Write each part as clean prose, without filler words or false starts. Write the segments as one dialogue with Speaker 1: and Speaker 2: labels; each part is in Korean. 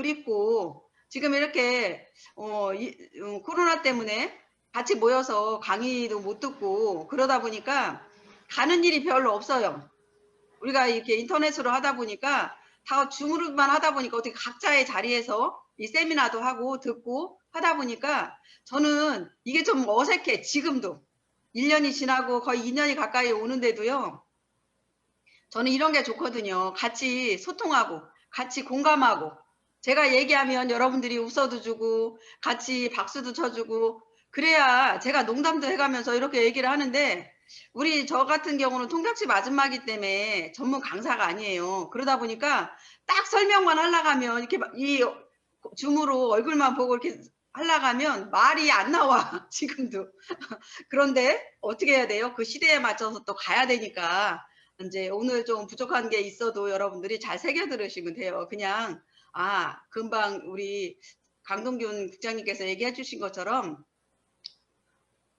Speaker 1: 그립고 지금 이렇게 코로나 때문에 같이 모여서 강의도 못 듣고 그러다 보니까 가는 일이 별로 없어요. 우리가 이렇게 인터넷으로 하다 보니까 다 줌으로만 하다 보니까 어떻게 각자의 자리에서 이 세미나도 하고 듣고 하다 보니까 저는 이게 좀 어색해. 지금도 1년이 지나고 거의 2년이 가까이 오는데도요. 저는 이런 게 좋거든요. 같이 소통하고 같이 공감하고 제가 얘기하면 여러분들이 웃어도 주고 같이 박수도 쳐주고 그래야 제가 농담도 해가면서 이렇게 얘기를 하는데 우리 저 같은 경우는 통역집 아줌마기 때문에 전문 강사가 아니에요. 그러다 보니까 딱 설명만 하려고 하면 이렇게 이 줌으로 얼굴만 보고 이렇게 하려고 하면 말이 안 나와. 지금도. 그런데 어떻게 해야 돼요? 그 시대에 맞춰서 또 가야 되니까 이제 오늘 좀 부족한 게 있어도 여러분들이 잘 새겨 들으시면 돼요. 그냥 금방 우리 강동균 국장님께서 얘기해 주신 것처럼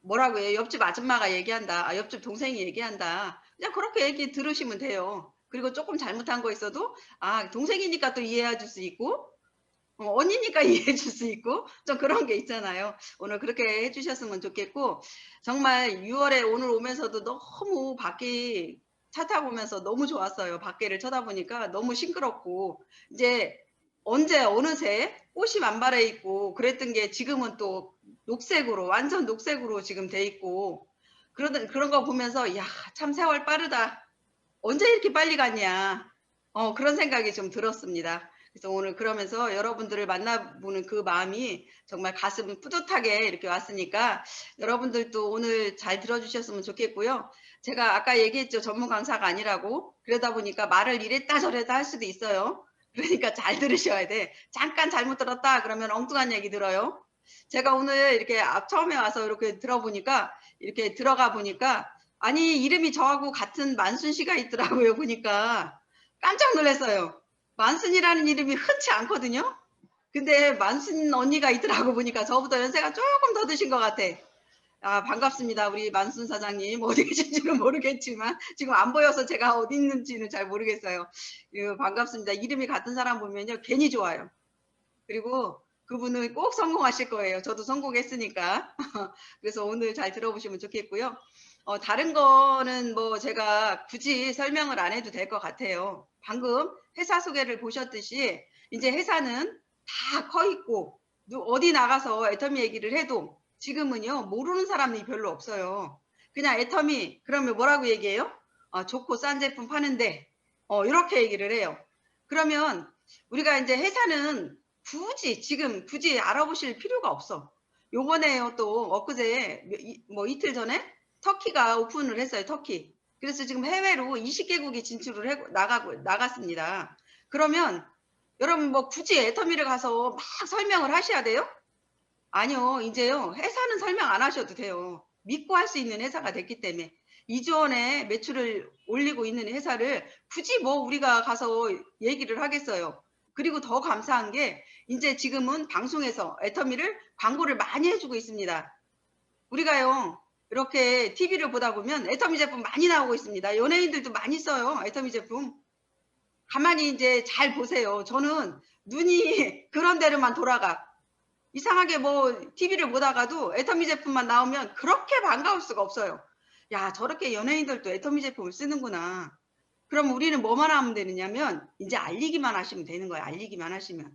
Speaker 1: 뭐라고 해요? 옆집 아줌마가 얘기한다. 옆집 동생이 얘기한다. 그냥 그렇게 얘기 들으시면 돼요. 그리고 조금 잘못한 거 있어도 동생이니까 또 이해해 줄 수 있고 언니니까 이해해 줄 수 있고 좀 그런 게 있잖아요. 오늘 그렇게 해주셨으면 좋겠고 정말 6월에 오늘 오면서도 너무 밖이 차 타고 오면서 너무 좋았어요. 밖에를 쳐다보니까 너무 싱그럽고 이제 언제 어느새 꽃이 만발해 있고 그랬던 게 지금은 또 녹색으로 완전 녹색으로 지금 돼 있고 그런 거 보면서 야, 참 세월 빠르다. 언제 이렇게 빨리 갔냐. 그런 생각이 좀 들었습니다. 그래서 오늘 그러면서 여러분들을 만나보는 그 마음이 정말 가슴 뿌듯하게 이렇게 왔으니까 여러분들도 오늘 잘 들어주셨으면 좋겠고요. 제가 아까 얘기했죠. 전문 강사가 아니라고. 그러다 보니까 말을 이랬다 저랬다 할 수도 있어요. 그러니까 잘 들으셔야 돼. 잠깐 잘못 들었다 그러면 엉뚱한 얘기 들어요. 제가 오늘 이렇게 처음에 와서 이렇게 들어보니까 이렇게 들어가 보니까 아니 이름이 저하고 같은 만순 씨가 있더라고요. 보니까 깜짝 놀랐어요. 만순이라는 이름이 흔치 않거든요. 근데 만순 언니가 있더라고 보니까 저보다 연세가 조금 더 드신 것 같아. 반갑습니다. 우리 만순 사장님. 어디 계신지는 모르겠지만 지금 안 보여서 제가 어디 있는지는 잘 모르겠어요. 반갑습니다. 이름이 같은 사람 보면요. 괜히 좋아요. 그리고 그분은 꼭 성공하실 거예요. 저도 성공했으니까. 그래서 오늘 잘 들어보시면 좋겠고요. 다른 거는 뭐 제가 굳이 설명을 안 해도 될 것 같아요. 방금 회사 소개를 보셨듯이 이제 회사는 다 커 있고 어디 나가서 애터미 얘기를 해도 지금은요 모르는 사람이 별로 없어요. 그냥 애터미 그러면 뭐라고 얘기해요? 좋고 싼 제품 파는데 이렇게 얘기를 해요. 그러면 우리가 이제 회사는 굳이 알아보실 필요가 없어. 요번에요 또 엊그제 뭐 이틀 전에 터키가 오픈을 했어요. 터키. 그래서 지금 해외로 20개국이 진출을 나갔습니다. 그러면 여러분 뭐 굳이 애터미를 가서 막 설명을 하셔야 돼요? 아니요. 이제요. 회사는 설명 안 하셔도 돼요. 믿고 할 수 있는 회사가 됐기 때문에. 2조 원의 매출을 올리고 있는 회사를 굳이 뭐 우리가 가서 얘기를 하겠어요. 그리고 더 감사한 게 이제 지금은 방송에서 애터미를 광고를 많이 해주고 있습니다. 우리가요. 이렇게 TV를 보다 보면 애터미 제품 많이 나오고 있습니다. 연예인들도 많이 써요. 애터미 제품. 가만히 이제 잘 보세요. 저는 눈이 그런 데로만 돌아가. 이상하게 뭐 TV를 보다가도 애터미 제품만 나오면 그렇게 반가울 수가 없어요. 야, 저렇게 연예인들도 애터미 제품을 쓰는구나. 그럼 우리는 뭐만 하면 되느냐면 이제 알리기만 하시면 되는 거예요. 알리기만 하시면.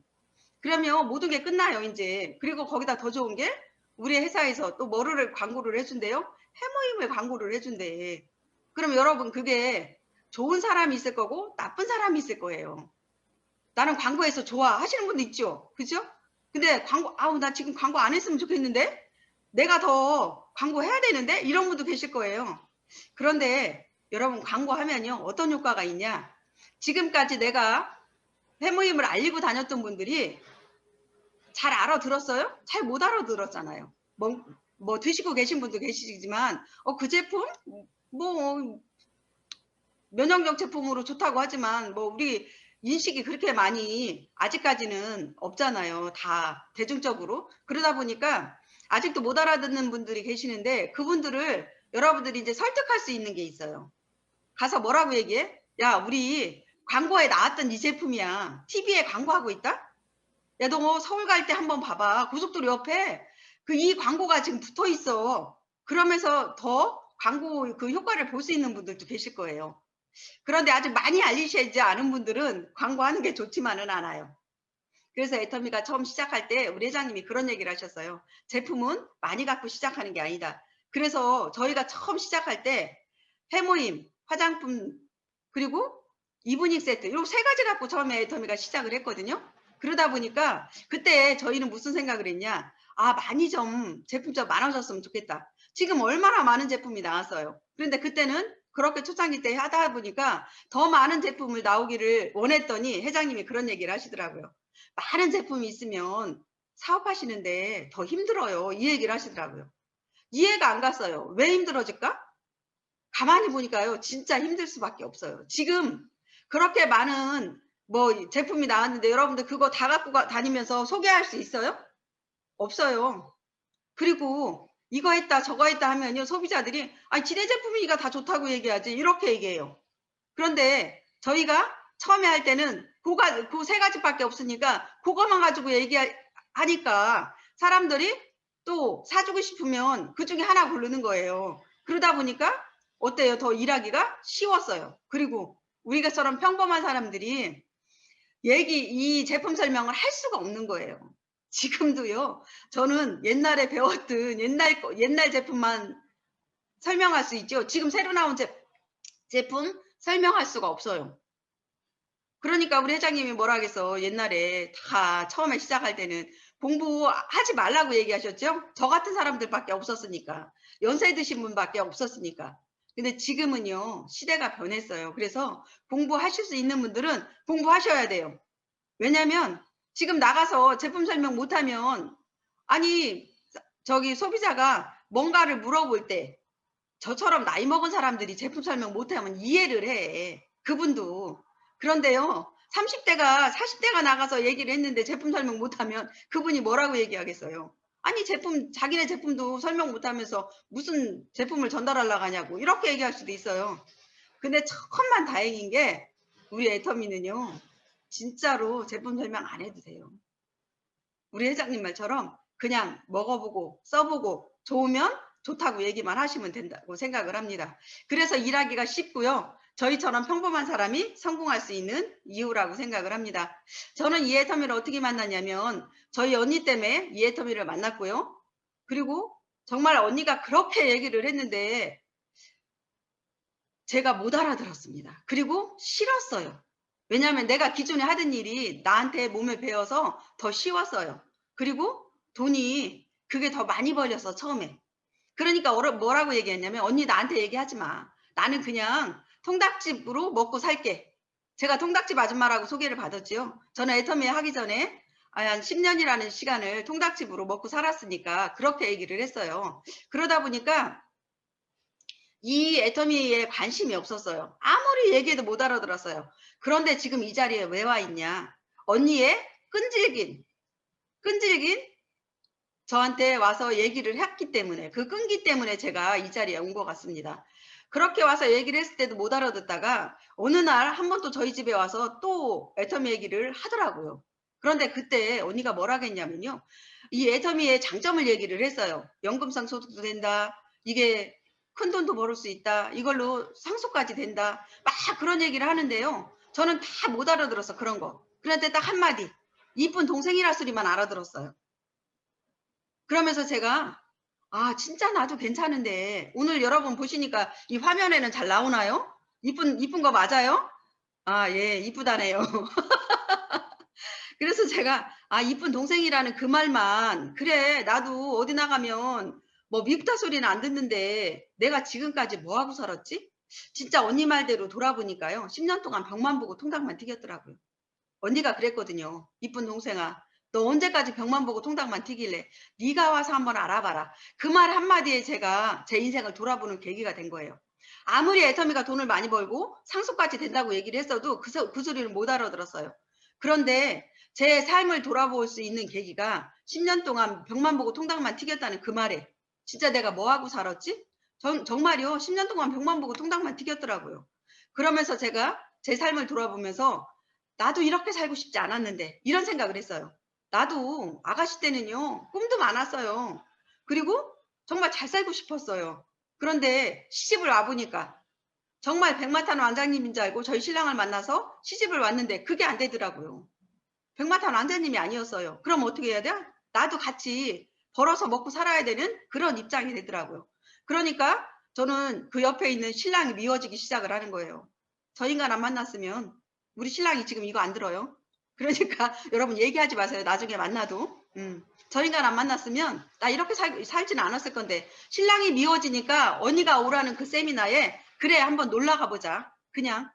Speaker 1: 그러면 모든 게 끝나요, 이제. 그리고 거기다 더 좋은 게 우리 회사에서 또 뭐를 광고를 해준대요? 해모임을 광고를 해준대. 그럼 여러분 그게 좋은 사람이 있을 거고 나쁜 사람이 있을 거예요. 나는 광고해서 좋아 하시는 분도 있죠. 그죠? 근데 나 지금 광고 안 했으면 좋겠는데? 내가 더 광고해야 되는데? 이런 분도 계실 거예요. 그런데 여러분 광고하면요. 어떤 효과가 있냐? 지금까지 내가 해모임을 알리고 다녔던 분들이 잘 알아들었어요? 잘 못 알아들었잖아요. 뭐 드시고 계신 분도 계시지만 그 제품 뭐 면역력 제품으로 좋다고 하지만 뭐 우리 인식이 그렇게 많이 아직까지는 없잖아요. 다 대중적으로. 그러다 보니까 아직도 못 알아듣는 분들이 계시는데 그분들을 여러분들이 이제 설득할 수 있는 게 있어요. 가서 뭐라고 얘기해? 야, 우리 광고에 나왔던 이 제품이야. TV에 광고하고 있다? 야, 너 서울 갈 때 한번 봐봐. 고속도로 옆에 그 이 광고가 지금 붙어 있어. 그러면서 더 광고 그 효과를 볼 수 있는 분들도 계실 거예요. 그런데 아주 많이 알리시지 않은 분들은 광고하는 게 좋지만은 않아요. 그래서 애터미가 처음 시작할 때 우리 회장님이 그런 얘기를 하셨어요. 제품은 많이 갖고 시작하는 게 아니다. 그래서 저희가 처음 시작할 때 해모임, 화장품, 그리고 이브닝 세트, 이 세 가지 갖고 처음에 애터미가 시작을 했거든요. 그러다 보니까 그때 저희는 무슨 생각을 했냐. 아, 많이 좀 제품 좀 많아졌으면 좋겠다. 지금 얼마나 많은 제품이 나왔어요. 그런데 그때는 그렇게 초창기 때 하다 보니까 더 많은 제품을 나오기를 원했더니 회장님이 그런 얘기를 하시더라고요. 많은 제품이 있으면 사업하시는데 더 힘들어요. 이 얘기를 하시더라고요. 이해가 안 갔어요. 왜 힘들어질까? 가만히 보니까요. 진짜 힘들 수밖에 없어요. 지금 그렇게 많은 뭐 제품이 나왔는데 여러분들 그거 다 갖고 다니면서 소개할 수 있어요? 없어요. 그리고 이거 했다 저거 했다 하면요. 소비자들이 아니 지네 제품이니까 다 좋다고 얘기하지 이렇게 얘기해요. 그런데 저희가 처음에 할 때는 그 세 가지밖에 없으니까 그거만 가지고 얘기하니까 사람들이 또 사주고 싶으면 그 중에 하나 고르는 거예요. 그러다 보니까 어때요? 더 일하기가 쉬웠어요. 그리고 우리가처럼 평범한 사람들이 이 제품 설명을 할 수가 없는 거예요. 지금도요. 저는 옛날에 배웠던 옛날 제품만 설명할 수 있죠. 지금 새로 나온 제품 설명할 수가 없어요. 그러니까 우리 회장님이 뭐라 하겠어. 옛날에 다 처음에 시작할 때는 공부하지 말라고 얘기하셨죠. 저 같은 사람들밖에 없었으니까. 연세 드신 분밖에 없었으니까. 근데 지금은요. 시대가 변했어요. 그래서 공부하실 수 있는 분들은 공부하셔야 돼요. 왜냐면 지금 나가서 제품 설명 못하면 아니 저기 소비자가 뭔가를 물어볼 때 저처럼 나이 먹은 사람들이 제품 설명 못하면 이해를 해. 그분도. 그런데요. 30대가 40대가 나가서 얘기를 했는데 제품 설명 못하면 그분이 뭐라고 얘기하겠어요. 아니 자기네 제품도 설명 못하면서 무슨 제품을 전달하려고 하냐고 이렇게 얘기할 수도 있어요. 근데 천만 다행인 게 우리 애터미는요. 진짜로 제품 설명 안 해도 돼요. 우리 회장님 말처럼 그냥 먹어보고 써보고 좋으면 좋다고 얘기만 하시면 된다고 생각을 합니다. 그래서 일하기가 쉽고요. 저희처럼 평범한 사람이 성공할 수 있는 이유라고 생각을 합니다. 저는 이해터미를 어떻게 만났냐면 저희 언니 때문에 이해터미를 만났고요. 그리고 정말 언니가 그렇게 얘기를 했는데 제가 못 알아들었습니다. 그리고 싫었어요. 왜냐하면 내가 기존에 하던 일이 나한테 몸에 배어서 더 쉬웠어요. 그리고 돈이 그게 더 많이 벌려서 처음에. 그러니까 뭐라고 얘기했냐면 언니 나한테 얘기하지 마. 나는 그냥 통닭집으로 먹고 살게. 제가 통닭집 아줌마라고 소개를 받았지요. 저는 애터미 하기 전에 한 10년이라는 시간을 통닭집으로 먹고 살았으니까 그렇게 얘기를 했어요. 그러다 보니까 이 애터미에 관심이 없었어요. 아무리 얘기해도 못 알아들었어요. 그런데 지금 이 자리에 왜 와 있냐? 언니의 끈질긴 저한테 와서 얘기를 했기 때문에 그 끈기 때문에 제가 이 자리에 온 것 같습니다. 그렇게 와서 얘기를 했을 때도 못 알아듣다가 어느 날 한 번 또 저희 집에 와서 또 애터미 얘기를 하더라고요. 그런데 그때 언니가 뭐라고 했냐면요. 이 애터미의 장점을 얘기를 했어요. 연금상 소득도 된다. 이게 큰 돈도 벌을 수 있다. 이걸로 상속까지 된다. 막 그런 얘기를 하는데요. 저는 다 못 알아들었어. 그런 거. 그런데 딱 한마디. 이쁜 동생이라 소리만 알아들었어요. 그러면서 제가 아 진짜 나도 괜찮은데 오늘 여러분 보시니까 이 화면에는 잘 나오나요? 이쁜 거 맞아요? 아, 예, 이쁘다네요. 그래서 제가 아 이쁜 동생이라는 그 말만 그래 나도 어디 나가면 뭐 밉다 소리는 안 듣는데 내가 지금까지 뭐 하고 살았지? 진짜 언니 말대로 돌아보니까요. 10년 동안 벽만 보고 통닭만 튀겼더라고요. 언니가 그랬거든요. 이쁜 동생아, 너 언제까지 벽만 보고 통닭만 튀길래? 네가 와서 한번 알아봐라. 그 말 한마디에 제가 제 인생을 돌아보는 계기가 된 거예요. 아무리 애터미가 돈을 많이 벌고 상속까지 된다고 얘기를 했어도 그 소리를 못 알아들었어요. 그런데 제 삶을 돌아볼 수 있는 계기가 10년 동안 벽만 보고 통닭만 튀겼다는 그 말에 진짜 내가 뭐 하고 살았지? 정말요. 10년 동안 벽만 보고 통닭만 튀겼더라고요. 그러면서 제가 제 삶을 돌아보면서 나도 이렇게 살고 싶지 않았는데 이런 생각을 했어요. 나도 아가씨 때는요, 꿈도 많았어요. 그리고 정말 잘 살고 싶었어요. 그런데 시집을 와보니까 정말 백마탄 왕자님인 줄 알고 저희 신랑을 만나서 시집을 왔는데 그게 안 되더라고요. 백마탄 왕자님이 아니었어요. 그럼 어떻게 해야 돼? 나도 같이 벌어서 먹고 살아야 되는 그런 입장이 되더라고요. 그러니까 저는 그 옆에 있는 신랑이 미워지기 시작을 하는 거예요. 저 인간 안 만났으면 우리 신랑이 지금 이거 안 들어요. 그러니까 여러분 얘기하지 마세요. 나중에 만나도. 저 인간 안 만났으면 나 이렇게 살지는 않았을 건데 신랑이 미워지니까 언니가 오라는 그 세미나에 그래 한번 놀러 가보자. 그냥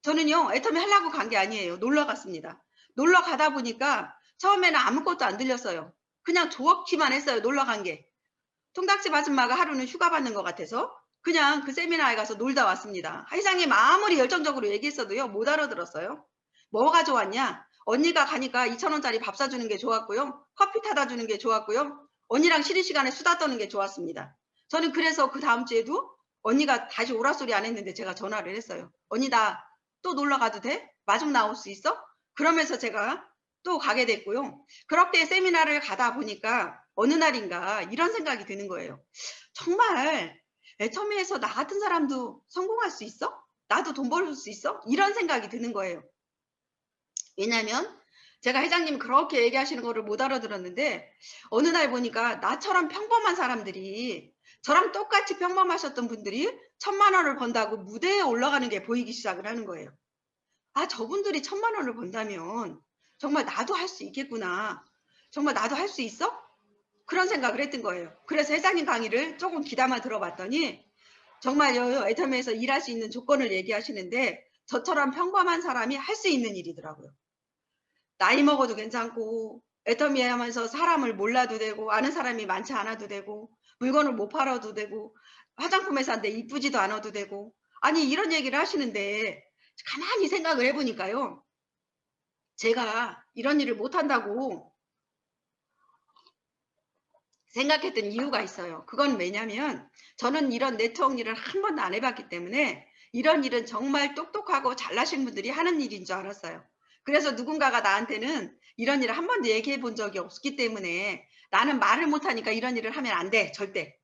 Speaker 1: 저는요 애터미 하려고 간 게 아니에요. 놀러 갔습니다. 놀러 가다 보니까 처음에는 아무것도 안 들렸어요. 그냥 좋기만 했어요. 놀러 간 게. 통닭집 아줌마가 하루는 휴가 받는 것 같아서 그냥 그 세미나에 가서 놀다 왔습니다. 회장님 아무리 열정적으로 얘기했어도요 못 알아들었어요. 뭐가 좋았냐? 언니가 가니까 2,000원짜리 밥 사주는 게 좋았고요. 커피 타다 주는 게 좋았고요. 언니랑 쉬는 시간에 수다 떠는 게 좋았습니다. 저는 그래서 그 다음 주에도 언니가 다시 오라 소리 안 했는데 제가 전화를 했어요. 언니 나 또 놀러 가도 돼? 마중 나올 수 있어? 그러면서 제가 또 가게 됐고요. 그렇게 세미나를 가다 보니까 어느 날인가 이런 생각이 드는 거예요. 정말 애터미에서 나 같은 사람도 성공할 수 있어? 나도 돈 벌 수 있어? 이런 생각이 드는 거예요. 왜냐면 제가 회장님 그렇게 얘기하시는 거를 못 알아들었는데 어느 날 보니까 나처럼 평범한 사람들이 저랑 똑같이 평범하셨던 분들이 1,000만 원을 번다고 무대에 올라가는 게 보이기 시작을 하는 거예요. 아, 저분들이 1,000만 원을 번다면 정말 나도 할 수 있겠구나. 정말 나도 할 수 있어? 그런 생각을 했던 거예요. 그래서 회장님 강의를 조금 귀담아 들어봤더니 정말요 애터미에서 일할 수 있는 조건을 얘기하시는데 저처럼 평범한 사람이 할 수 있는 일이더라고요. 나이 먹어도 괜찮고 애터미 하면서 사람을 몰라도 되고 아는 사람이 많지 않아도 되고 물건을 못 팔아도 되고 화장품 회사인데 이쁘지도 않아도 되고 아니 이런 얘기를 하시는데 가만히 생각을 해보니까요. 제가 이런 일을 못한다고 생각했던 이유가 있어요. 그건 왜냐면 저는 이런 네트워크 일을 한 번도 안 해봤기 때문에 이런 일은 정말 똑똑하고 잘나신 분들이 하는 일인 줄 알았어요. 그래서 누군가가 나한테는 이런 일을 한 번도 얘기해 본 적이 없기 때문에 나는 말을 못하니까 이런 일을 하면 안 돼. 절대.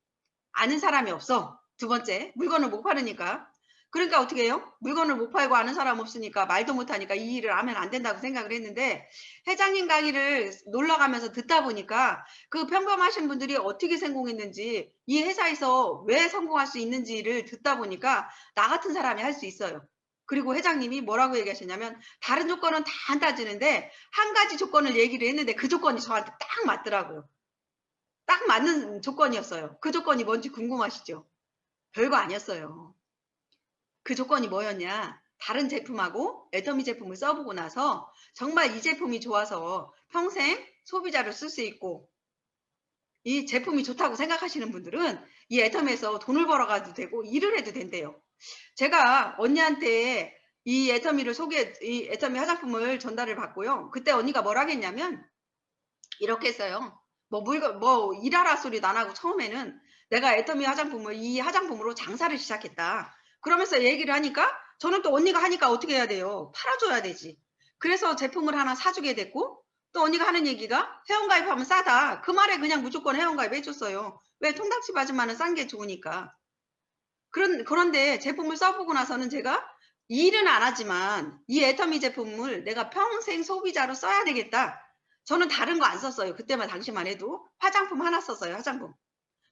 Speaker 1: 아는 사람이 없어. 두 번째, 물건을 못 팔으니까. 그러니까 어떻게 해요? 물건을 못 팔고 아는 사람 없으니까 말도 못하니까 이 일을 하면 안 된다고 생각을 했는데 회장님 강의를 놀러 가면서 듣다 보니까 그 평범하신 분들이 어떻게 성공했는지 이 회사에서 왜 성공할 수 있는지를 듣다 보니까 나 같은 사람이 할 수 있어요. 그리고 회장님이 뭐라고 얘기하셨냐면 다른 조건은 다 안 따지는데 한 가지 조건을 얘기를 했는데 그 조건이 저한테 딱 맞더라고요. 딱 맞는 조건이었어요. 그 조건이 뭔지 궁금하시죠? 별거 아니었어요. 그 조건이 뭐였냐? 다른 제품하고 애터미 제품을 써보고 나서 정말 이 제품이 좋아서 평생 소비자로 쓸 수 있고 이 제품이 좋다고 생각하시는 분들은 이 애터미에서 돈을 벌어가도 되고 일을 해도 된대요. 제가 언니한테 이 애터미 화장품을 전달을 받고요. 그때 언니가 뭐라 했냐면 이렇게 했어요. 일하라 소리도 안 하고 처음에는 내가 애터미 화장품을 이 화장품으로 장사를 시작했다. 그러면서 얘기를 하니까 저는 또 언니가 하니까 어떻게 해야 돼요? 팔아줘야 되지. 그래서 제품을 하나 사주게 됐고 또 언니가 하는 얘기가 회원가입하면 싸다. 그 말에 그냥 무조건 회원가입 해줬어요. 왜 통닭집 아줌마는 싼 게 좋으니까. 그런데 제품을 써보고 나서는 제가 일은 안 하지만 이 애터미 제품을 내가 평생 소비자로 써야 되겠다. 저는 다른 거 안 썼어요. 그때만 당시만 해도 화장품 하나 썼어요.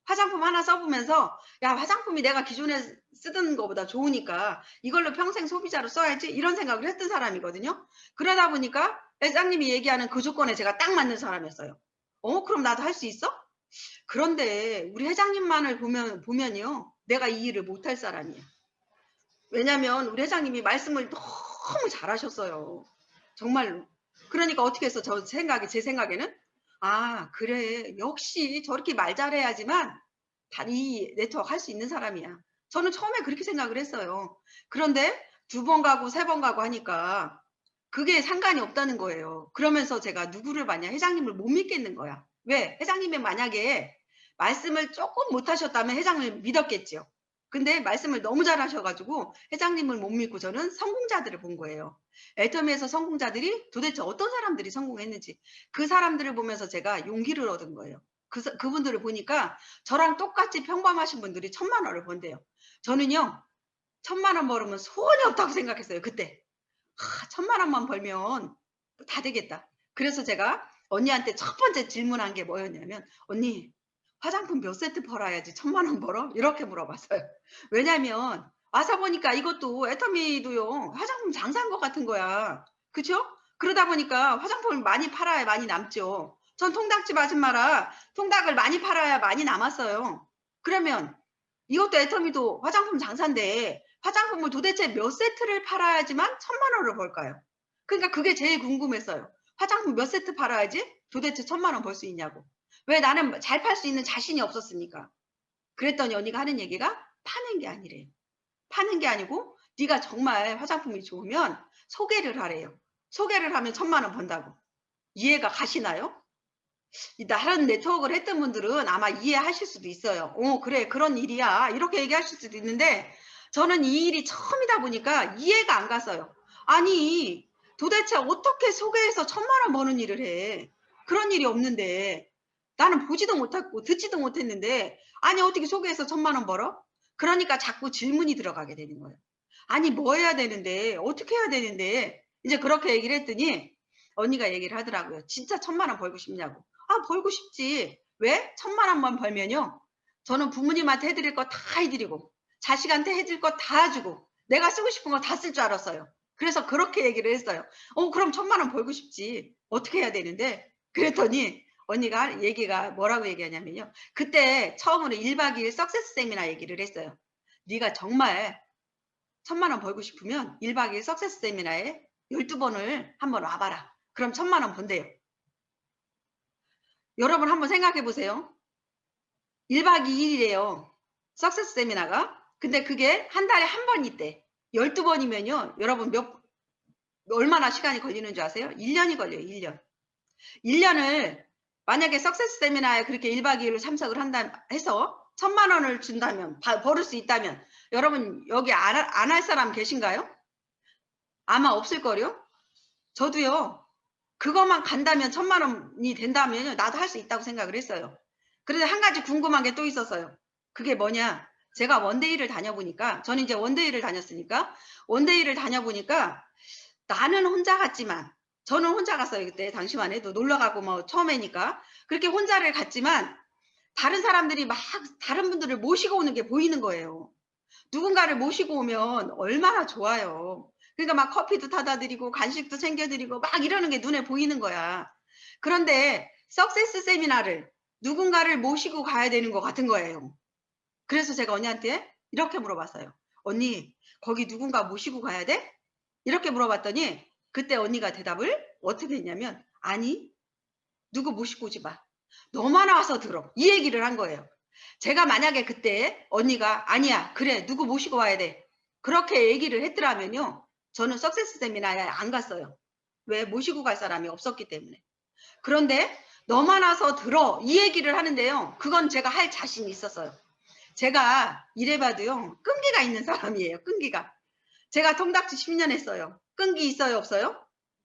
Speaker 1: 화장품 하나 써보면서 야 화장품이 내가 기존에 쓰던 것보다 좋으니까 이걸로 평생 소비자로 써야지 이런 생각을 했던 사람이거든요. 그러다 보니까 회장님이 얘기하는 그 조건에 제가 딱 맞는 사람이었어요. 그럼 나도 할 수 있어? 그런데 우리 회장님만을 보면요. 내가 이 일을 못할 사람이야. 왜냐면 우리 회장님이 말씀을 너무 잘하셨어요. 정말로. 그러니까 어떻게 해서 제 생각에는 아 그래 역시 저렇게 말 잘해야지만 이 네트워크 할 수 있는 사람이야. 저는 처음에 그렇게 생각을 했어요. 그런데 2번 가고 3번 가고 하니까 그게 상관이 없다는 거예요. 그러면서 제가 누구를 봤냐 회장님을 못 믿겠는 거야. 왜? 회장님이 만약에 말씀을 조금 못하셨다면 회장을 믿었겠죠. 근데 말씀을 너무 잘하셔가지고 회장님을 못 믿고 저는 성공자들을 본 거예요. 애터미에서 성공자들이 도대체 어떤 사람들이 성공했는지 그 사람들을 보면서 제가 용기를 얻은 거예요. 그분들을 보니까 저랑 똑같이 평범하신 분들이 1,000만 원을 번대요. 저는요 1,000만 원 벌으면 소원이 없다고 생각했어요. 그때 1,000만 원만 벌면 다 되겠다. 그래서 제가 언니한테 첫 번째 질문한 게 뭐였냐면, 언니 화장품 몇 세트 팔아야지 1,000만 원 벌어? 이렇게 물어봤어요. 왜냐면 와서 보니까 이것도 애터미도요 화장품 장사한 것 같은 거야. 그쵸? 그러다 보니까 화장품을 많이 팔아야 많이 남죠. 전 통닭집 아줌마라 통닭을 많이 팔아야 많이 남았어요. 그러면 이것도 애터미도 화장품 장사인데 화장품을 도대체 몇 세트를 팔아야지만 1,000만 원을 벌까요? 그러니까 그게 제일 궁금했어요. 화장품 몇 세트 팔아야지 도대체 1,000만 원 벌 수 있냐고. 왜 나는 잘 팔 수 있는 자신이 없었으니까. 그랬더니 언니가 하는 얘기가 파는 게 아니래요. 파는 게 아니고 네가 정말 화장품이 좋으면 소개를 하래요. 소개를 하면 1,000만 원 번다고. 이해가 가시나요? 다른 네트워크를 했던 분들은 아마 이해하실 수도 있어요. 그래 그런 일이야 이렇게 얘기하실 수도 있는데 저는 이 일이 처음이다 보니까 이해가 안 갔어요. 아니 도대체 어떻게 소개해서 1,000만 원 버는 일을 해. 그런 일이 없는데 나는 보지도 못하고 듣지도 못했는데 아니 어떻게 소개해서 1,000만 원 벌어? 그러니까 자꾸 질문이 들어가게 되는 거예요. 아니 뭐 해야 되는데 어떻게 해야 되는데 이제 그렇게 얘기를 했더니 언니가 얘기를 하더라고요. 진짜 1,000만 원 벌고 싶냐고. 벌고 싶지. 왜? 1,000만 원만 벌면요. 저는 부모님한테 해드릴 거 다 해드리고 자식한테 해줄 거 다 주고 내가 쓰고 싶은 거 다 쓸 줄 알았어요. 그래서 그렇게 얘기를 했어요. 그럼 1,000만 원 벌고 싶지. 어떻게 해야 되는데? 그랬더니 언니가 얘기가 뭐라고 얘기하냐면요. 그때 처음으로 1박 2일 석세스 세미나 얘기를 했어요. 네가 정말 1,000만 원 벌고 싶으면 1박 2일 석세스 세미나에 12번을 한번 와봐라. 그럼 1,000만 원 번대요. 여러분 한번 생각해 보세요. 1박 2일이래요. 석세스 세미나가. 근데 그게 한 달에 한 번 있대. 12번이면요. 여러분 얼마나 시간이 걸리는 줄 아세요? 1년이 걸려요. 1년. 1년을 만약에 석세스 세미나에 그렇게 1박 2일로 참석을 한다 해서 1,000만 원을 준다면 벌을 수 있다면 여러분 여기 안 할 사람 계신가요? 아마 없을걸요? 저도요. 그것만 간다면 1,000만 원이 된다면 나도 할 수 있다고 생각을 했어요. 그런데 한 가지 궁금한 게 또 있었어요. 그게 뭐냐? 제가 원데이를 다녀보니까 저는 이제 원데이를 다녔으니까 원데이를 다녀보니까 나는 혼자 갔지만 저는 혼자 갔어요. 그때 당시만 해도 놀러 가고 뭐 처음이니까 그렇게 혼자를 갔지만 다른 사람들이 막 다른 분들을 모시고 오는 게 보이는 거예요. 누군가를 모시고 오면 얼마나 좋아요. 그러니까 막 커피도 타다 드리고 간식도 챙겨 드리고 막 이러는 게 눈에 보이는 거야. 그런데 석세스 세미나를 누군가를 모시고 가야 되는 것 같은 거예요. 그래서 제가 언니한테 이렇게 물어봤어요. 언니 거기 누군가 모시고 가야 돼? 이렇게 물어봤더니 그때 언니가 대답을 어떻게 했냐면 아니 누구 모시고 오지 마. 너만 와서 들어. 이 얘기를 한 거예요. 제가 만약에 그때 언니가 아니야 그래 누구 모시고 와야 돼 그렇게 얘기를 했더라면요 저는 석세스 세미나에 안 갔어요. 왜? 모시고 갈 사람이 없었기 때문에. 그런데 너만 와서 들어 이 얘기를 하는데요 그건 제가 할 자신이 있었어요. 제가 이래봐도요 끈기가 있는 사람이에요. 끈기가. 제가 통닭집 10년 했어요. 끈기 있어요 없어요?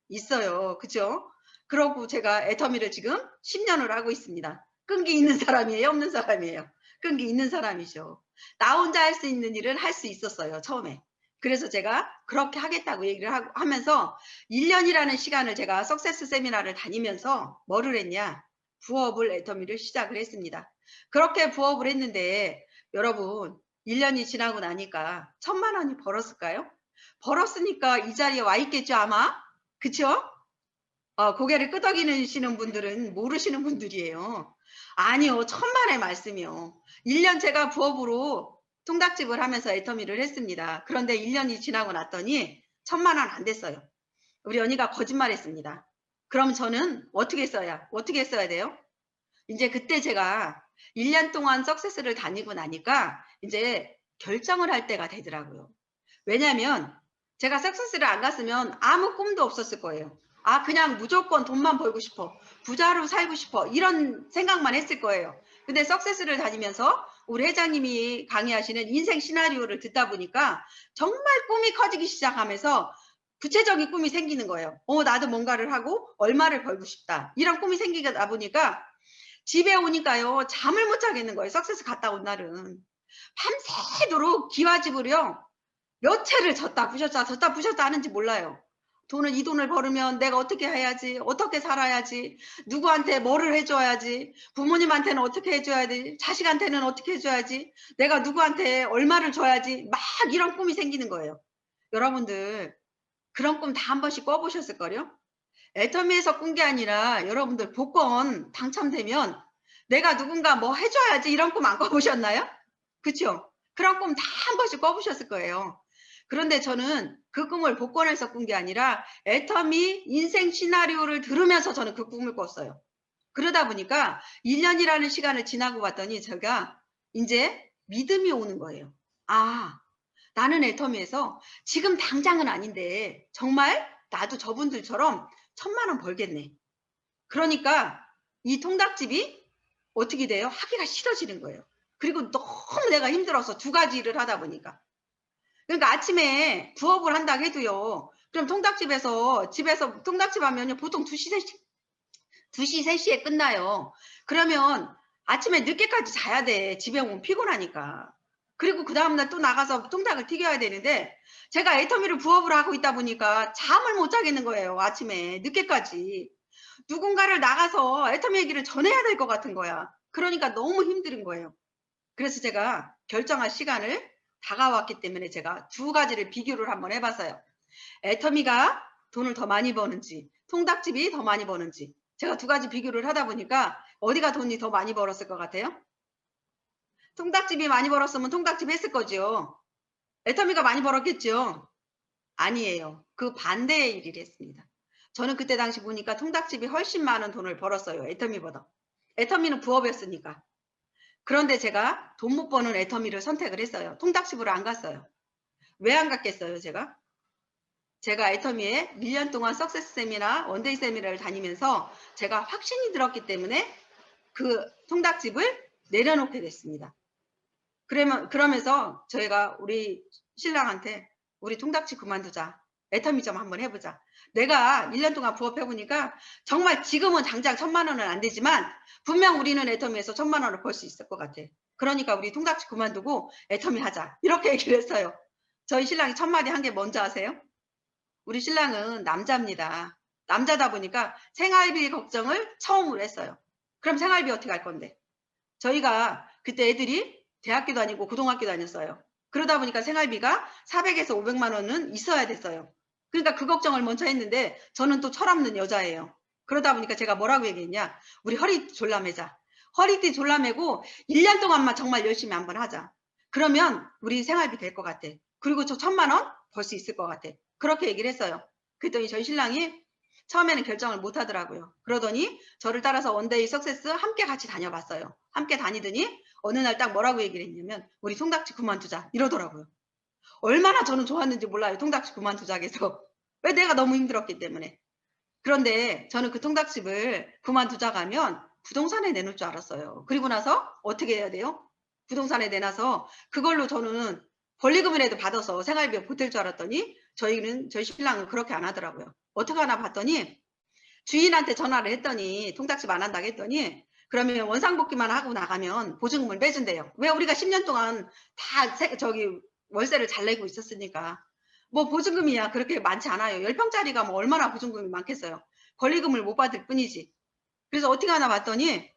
Speaker 1: 있어요. 그죠? 그러고 제가 애터미를 지금 10년을 하고 있습니다. 끈기 있는 사람이에요 없는 사람이에요? 끈기 있는 사람이죠. 나 혼자 할 수 있는 일을 할 수 있었어요 처음에. 그래서 제가 그렇게 하겠다고 얘기를 하면서 1년이라는 시간을 제가 석세스 세미나를 다니면서 뭐를 했냐 부업을 애터미를 시작을 했습니다. 그렇게 부업을 했는데 여러분 1년이 지나고 나니까 1,000만 원이 벌었을까요? 벌었으니까 이 자리에 와 있겠죠 아마. 그쵸? 고개를 끄덕이시는 분들은 모르시는 분들이에요. 아니요. 천만의 말씀이요. 1년 제가 부업으로 통닭집을 하면서 애터미를 했습니다. 그런데 1년이 지나고 났더니 1,000만 원 안 됐어요. 우리 언니가 거짓말했습니다. 그럼 저는 어떻게 했어야 돼요? 이제 그때 제가 1년 동안 석세스를 다니고 나니까 이제 결정을 할 때가 되더라고요. 왜냐면 제가 석세스를 안 갔으면 아무 꿈도 없었을 거예요. 그냥 무조건 돈만 벌고 싶어. 부자로 살고 싶어. 이런 생각만 했을 거예요. 근데 석세스를 다니면서 우리 회장님이 강의하시는 인생 시나리오를 듣다 보니까 정말 꿈이 커지기 시작하면서 구체적인 꿈이 생기는 거예요. 나도 뭔가를 하고 얼마를 벌고 싶다. 이런 꿈이 생기다 보니까 집에 오니까요. 잠을 못 자겠는 거예요. 석세스 갔다 온 날은. 밤새도록 기와집으로요. 몇 채를 졌다 부셨다 하는지 몰라요. 이 돈을 벌으면 내가 어떻게 해야지, 어떻게 살아야지, 누구한테 뭐를 해줘야지, 부모님한테는 어떻게 해줘야 지, 자식한테는 어떻게 해줘야지, 내가 누구한테 얼마를 줘야지, 막 이런 꿈이 생기는 거예요. 여러분들 그런 꿈 다 한 번씩 꿔보셨을걸요? 애터미에서 꾼 게 아니라 여러분들 복권 당첨되면 내가 누군가 뭐 해줘야지 이런 꿈 안 꿔보셨나요? 그쵸? 그런 꿈 다 한 번씩 꿔보셨을 거예요. 그런데 저는 그 꿈을 복권에서 꾼 게 아니라 애터미 인생 시나리오를 들으면서 저는 그 꿈을 꿨어요. 그러다 보니까 1년이라는 시간을 지나고 봤더니 제가 이제 믿음이 오는 거예요. 아, 나는 애터미에서 지금 당장은 아닌데 정말 나도 저분들처럼 1,000,000원 벌겠네. 그러니까 이 통닭집이 어떻게 돼요? 하기가 싫어지는 거예요. 그리고 너무 내가 힘들어서 2가지 일을 하다 보니까. 그러니까 아침에 부업을 한다고 해도요. 그럼 통닭집에서 집에서 통닭집 하면요. 보통 2시, 3시, 2시, 3시에 끝나요. 그러면 아침에 늦게까지 자야 돼. 집에 오면 피곤하니까. 그리고 그 다음날 또 나가서 통닭을 튀겨야 되는데 제가 애터미를 부업을 하고 있다 보니까 잠을 못 자겠는 거예요. 아침에 늦게까지. 누군가를 나가서 애터미 얘기를 전해야 될 것 같은 거야. 그러니까 너무 힘든 거예요. 그래서 제가 결정할 시간을 다가왔기 때문에 제가 2가지를 비교를 한번 해봤어요. 애터미가 돈을 더 많이 버는지 통닭집이 더 많이 버는지 제가 2가지 비교를 하다 보니까 어디가 돈이 더 많이 벌었을 것 같아요? 통닭집이 많이 벌었으면 통닭집 했을 거죠. 애터미가 많이 벌었겠죠. 아니에요. 그 반대의 일을 했습니다. 저는 그때 당시 보니까 통닭집이 훨씬 많은 돈을 벌었어요. 애터미보다. 애터미는 부업이었으니까. 그런데 제가 돈 못 버는 애터미를 선택을 했어요. 통닭집으로 안 갔어요. 왜 안 갔겠어요, 제가? 제가 애터미에 1년 동안 석세스 세미나, 원데이 세미나를 다니면서 제가 확신이 들었기 때문에 그 통닭집을 내려놓게 됐습니다. 그러면서 저희가 우리 신랑한테 우리 통닭집 그만두자. 애터미 좀 한번 해보자. 내가 1년 동안 부업해보니까 정말 지금은 당장 1,000,000원은 안 되지만 분명 우리는 애터미에서 1,000,000원을 벌 수 있을 것 같아. 그러니까 우리 통닭집 그만두고 애터미 하자. 이렇게 얘기를 했어요. 저희 신랑이 첫 마디 한 게 뭔지 아세요? 우리 신랑은 남자입니다. 남자다 보니까 생활비 걱정을 처음으로 했어요. 그럼 생활비 어떻게 할 건데? 저희가 그때 애들이 대학교 다니고 고등학교 다녔어요. 그러다 보니까 생활비가 400에서 500만 원은 있어야 됐어요. 그러니까 그 걱정을 먼저 했는데 저는 또 철없는 여자예요. 그러다 보니까 제가 뭐라고 얘기했냐. 우리 허리 졸라매자. 허리띠 졸라매고 1년 동안만 정말 열심히 한번 하자. 그러면 우리 생활비 될 것 같아. 그리고 저 1,000만 원 벌 수 있을 것 같아. 그렇게 얘기를 했어요. 그랬더니 저희 신랑이 처음에는 결정을 못 하더라고요. 그러더니 저를 따라서 원데이 석세스 함께 같이 다녀봤어요. 함께 다니더니 어느 날 딱 뭐라고 얘기를 했냐면 우리 통닭집 그만두자 이러더라고요. 얼마나 저는 좋았는지 몰라요. 통닭집 그만두자 해서. 왜 내가 너무 힘들었기 때문에. 그런데 저는 그 통닭집을 그만두자고 하면 부동산에 내놓을 줄 알았어요. 그리고 나서 어떻게 해야 돼요? 부동산에 내놔서 그걸로 저는 권리금이라도 받아서 생활비 보탤 줄 알았더니 저희 신랑은 그렇게 안 하더라고요. 어떻게 하나 봤더니 주인한테 전화를 했더니 통닭집 안 한다고 했더니 그러면 원상복귀만 하고 나가면 보증금을 빼준대요. 왜 우리가 10년 동안 다 월세를 잘 내고 있었으니까. 뭐 보증금이야 그렇게 많지 않아요. 10평짜리가 뭐 얼마나 보증금이 많겠어요. 권리금을 못 받을 뿐이지. 그래서 어떻게 하나 봤더니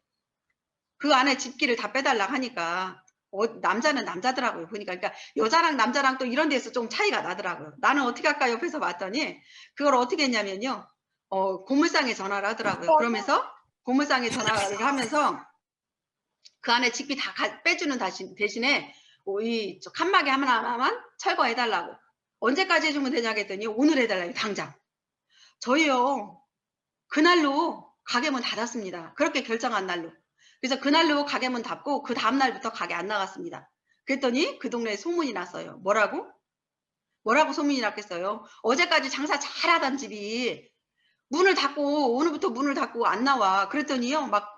Speaker 1: 그 안에 집기를 다 빼달라고 하니까 남자는 남자더라고요. 보니까. 그러니까 여자랑 남자랑 또 이런 데서 좀 차이가 나더라고요. 나는 어떻게 할까 옆에서 봤더니 그걸 어떻게 했냐면요. 고물상에 전화를 하더라고요. 그러면서 고물상에 전화를 하면서 그 안에 집기 다 빼주는 대신에 이 칸막이 하나만 철거해달라고. 언제까지 해주면 되냐고 했더니 오늘 해달라고 당장. 저희요. 그날로 가게문 닫았습니다. 그렇게 결정한 날로. 그래서 그날로 가게문 닫고 그 다음날부터 가게 안 나갔습니다. 그랬더니 그 동네에 소문이 났어요. 뭐라고 소문이 났겠어요. 어제까지 장사 잘하던 집이 문을 닫고 오늘부터 문을 닫고 안 나와. 그랬더니요. 막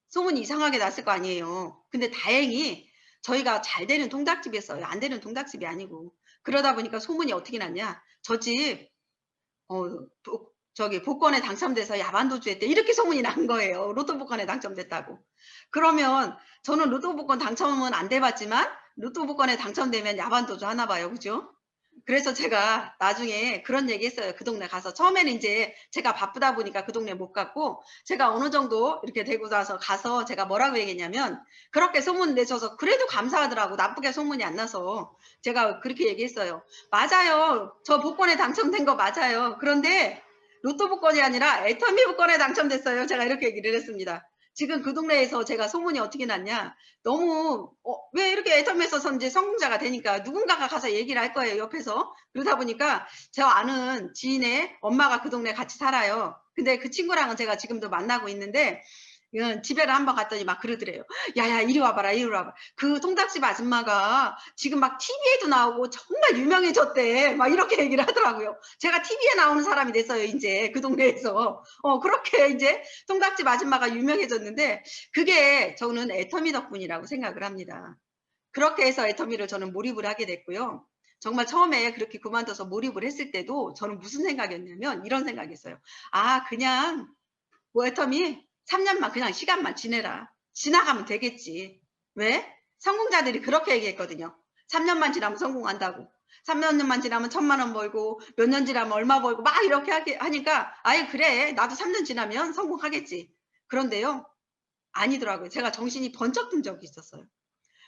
Speaker 1: 소문이 이상하게 났을 거 아니에요. 근데 다행히 저희가 잘 되는 통닭집이었어요. 안 되는 통닭집이 아니고. 그러다 보니까 소문이 어떻게 났냐. 저 집 저기 복권에 당첨돼서 야반도주 했대. 이렇게 소문이 난 거예요. 로또 복권에 당첨됐다고. 그러면 저는 로또 복권 당첨은 안 돼 봤지만 로또 복권에 당첨되면 야반도주 하나 봐요. 그죠? 그래서 제가 나중에 그런 얘기 했어요. 그 동네 가서. 처음에는 이제 제가 바쁘다 보니까 그 동네 못 갔고, 제가 어느 정도 이렇게 되고 나서 가서 제가 뭐라고 얘기했냐면, 그렇게 소문 내셔서 그래도 감사하더라고. 나쁘게 소문이 안 나서. 제가 그렇게 얘기했어요. 맞아요. 저 복권에 당첨된 거 맞아요. 그런데 로또 복권이 아니라 애터미 복권에 당첨됐어요. 제가 이렇게 얘기를 했습니다. 지금 그 동네에서 제가 소문이 어떻게 났냐. 너무 왜 이렇게 애터미에서 이제 성공자가 되니까 누군가가 가서 얘기를 할 거예요. 옆에서. 그러다 보니까 저 아는 지인의 엄마가 그 동네 같이 살아요. 근데 그 친구랑은 제가 지금도 만나고 있는데 집에를 한번 갔더니 막 그러더래요. 야야 이리 와봐라 이리 와봐. 그 통닭집 아줌마가 지금 막 TV에도 나오고 정말 유명해졌대. 막 이렇게 얘기를 하더라고요. 제가 TV에 나오는 사람이 됐어요. 이제 그 동네에서. 그렇게 이제 통닭집 아줌마가 유명해졌는데 그게 저는 애터미 덕분이라고 생각을 합니다. 그렇게 해서 애터미를 저는 몰입을 하게 됐고요. 정말 처음에 그렇게 그만둬서 몰입을 했을 때도 저는 무슨 생각이었냐면 이런 생각이었어요. 아 그냥 뭐 애터미 3년만 그냥 시간만 지내라. 지나가면 되겠지. 왜? 성공자들이 그렇게 얘기했거든요. 3년만 지나면 성공한다고. 3년만 지나면 1,000,000원 벌고 몇 년 지나면 얼마 벌고 막 이렇게 하니까 아예 그래 나도 3년 지나면 성공하겠지. 그런데요. 아니더라고요. 제가 정신이 번쩍 든 적이 있었어요.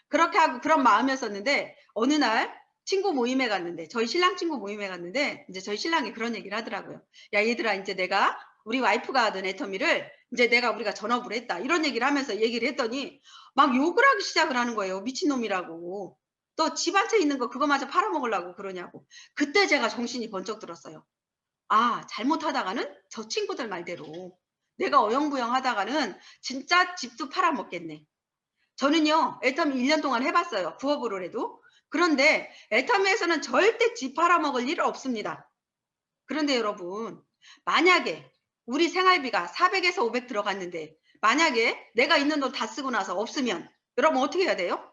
Speaker 1: 그렇게 하고 그런 마음이었었는데 어느 날 친구 모임에 갔는데 저희 신랑 친구 모임에 갔는데 이제 저희 신랑이 그런 얘기를 하더라고요. 야 얘들아 이제 내가 우리 와이프가 하던 애터미를 이제 우리가 전업을 했다. 이런 얘기를 하면서 얘기를 했더니 막 욕을 하기 시작을 하는 거예요. 미친놈이라고. 또 집 한 채 있는 거 그거마저 팔아먹으려고 그러냐고. 그때 제가 정신이 번쩍 들었어요. 아 잘못하다가는 저 친구들 말대로 내가 어영부영 하다가는 진짜 집도 팔아먹겠네. 저는요 애터미 1년 동안 해봤어요. 부업으로라도. 그런데 애터미에서는 절대 집 팔아먹을 일 없습니다. 그런데 여러분 만약에 우리 생활비가 400에서 500 들어갔는데 만약에 내가 있는 돈 다 쓰고 나서 없으면 여러분 어떻게 해야 돼요?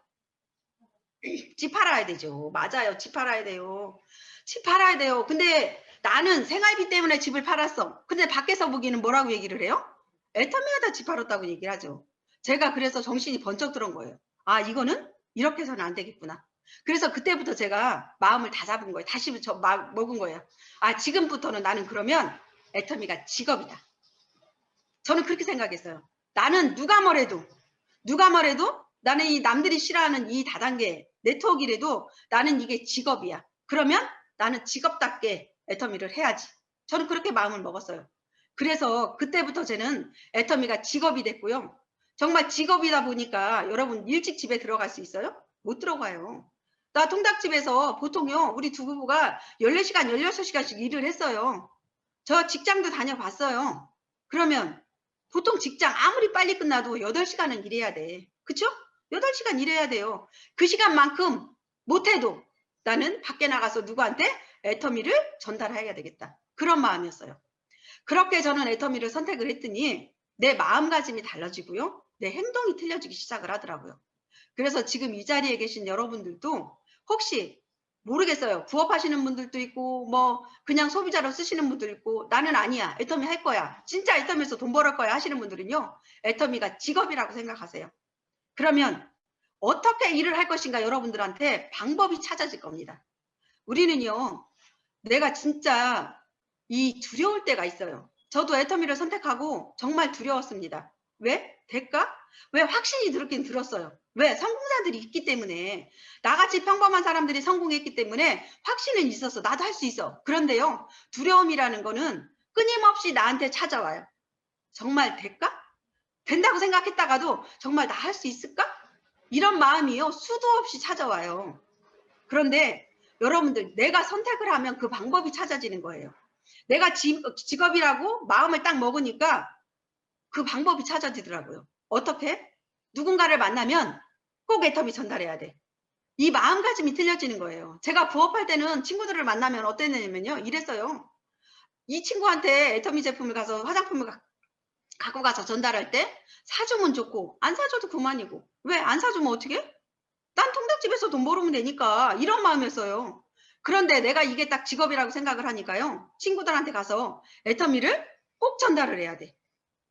Speaker 1: 집 팔아야 되죠. 맞아요. 집 팔아야 돼요. 집 팔아야 돼요. 근데 나는 생활비 때문에 집을 팔았어. 근데 밖에서 보기에는 뭐라고 얘기를 해요? 애터미하다 집 팔았다고 얘기를 하죠. 제가 그래서 정신이 번쩍 들은 거예요. 아 이거는 이렇게 해서는 안 되겠구나. 그래서 그때부터 제가 마음을 다 잡은 거예요. 다시 먹은 거예요. 아 지금부터는 나는 그러면 애터미가 직업이다. 저는 그렇게 생각했어요. 나는 누가 뭐래도 나는 이 남들이 싫어하는 이 다단계 네트워크이라도 나는 이게 직업이야. 그러면 나는 직업답게 애터미를 해야지. 저는 그렇게 마음을 먹었어요. 그래서 그때부터 저는 애터미가 직업이 됐고요. 정말 직업이다 보니까 여러분 일찍 집에 들어갈 수 있어요? 못 들어가요. 나 통닭집에서 보통요 우리 두 부부가 14시간 16시간씩 일을 했어요. 저 직장도 다녀봤어요. 그러면 보통 직장 아무리 빨리 끝나도 8시간은 일해야 돼. 그쵸? 8시간 일해야 돼요. 그 시간만큼 못해도 나는 밖에 나가서 누구한테 애터미를 전달해야 되겠다. 그런 마음이었어요. 그렇게 저는 애터미를 선택을 했더니 내 마음가짐이 달라지고요. 내 행동이 틀려지기 시작을 하더라고요. 그래서 지금 이 자리에 계신 여러분들도 혹시 모르겠어요. 부업하시는 분들도 있고 뭐 그냥 소비자로 쓰시는 분도 있고 나는 아니야. 애터미 할 거야. 진짜 애터미에서 돈 벌을 거야 하시는 분들은요. 애터미가 직업이라고 생각하세요. 그러면 어떻게 일을 할 것인가 여러분들한테 방법이 찾아질 겁니다. 우리는요. 내가 진짜 이 두려울 때가 있어요. 저도 애터미를 선택하고 정말 두려웠습니다. 왜? 될까? 왜 확신이 들었긴 들었어요. 왜? 성공자들이 있기 때문에 나같이 평범한 사람들이 성공했기 때문에 확신은 있었어. 나도 할 수 있어. 그런데요. 두려움이라는 거는 끊임없이 나한테 찾아와요. 정말 될까? 된다고 생각했다가도 정말 나 할 수 있을까? 이런 마음이요. 수도 없이 찾아와요. 그런데 여러분들 내가 선택을 하면 그 방법이 찾아지는 거예요. 내가 직업이라고 마음을 딱 먹으니까 그 방법이 찾아지더라고요. 어떻게? 누군가를 만나면 꼭 애터미 전달해야 돼. 이 마음가짐이 틀려지는 거예요. 제가 부업할 때는 친구들을 만나면 어땠냐면요. 이랬어요. 이 친구한테 애터미 제품을 가서 화장품을 갖고 가서 전달할 때 사주면 좋고 안 사줘도 그만이고 왜 안 사주면 어떻게? 난 통닭집에서 돈 벌으면 되니까 이런 마음이었어요. 그런데 내가 이게 딱 직업이라고 생각을 하니까요. 친구들한테 가서 애터미를 꼭 전달을 해야 돼.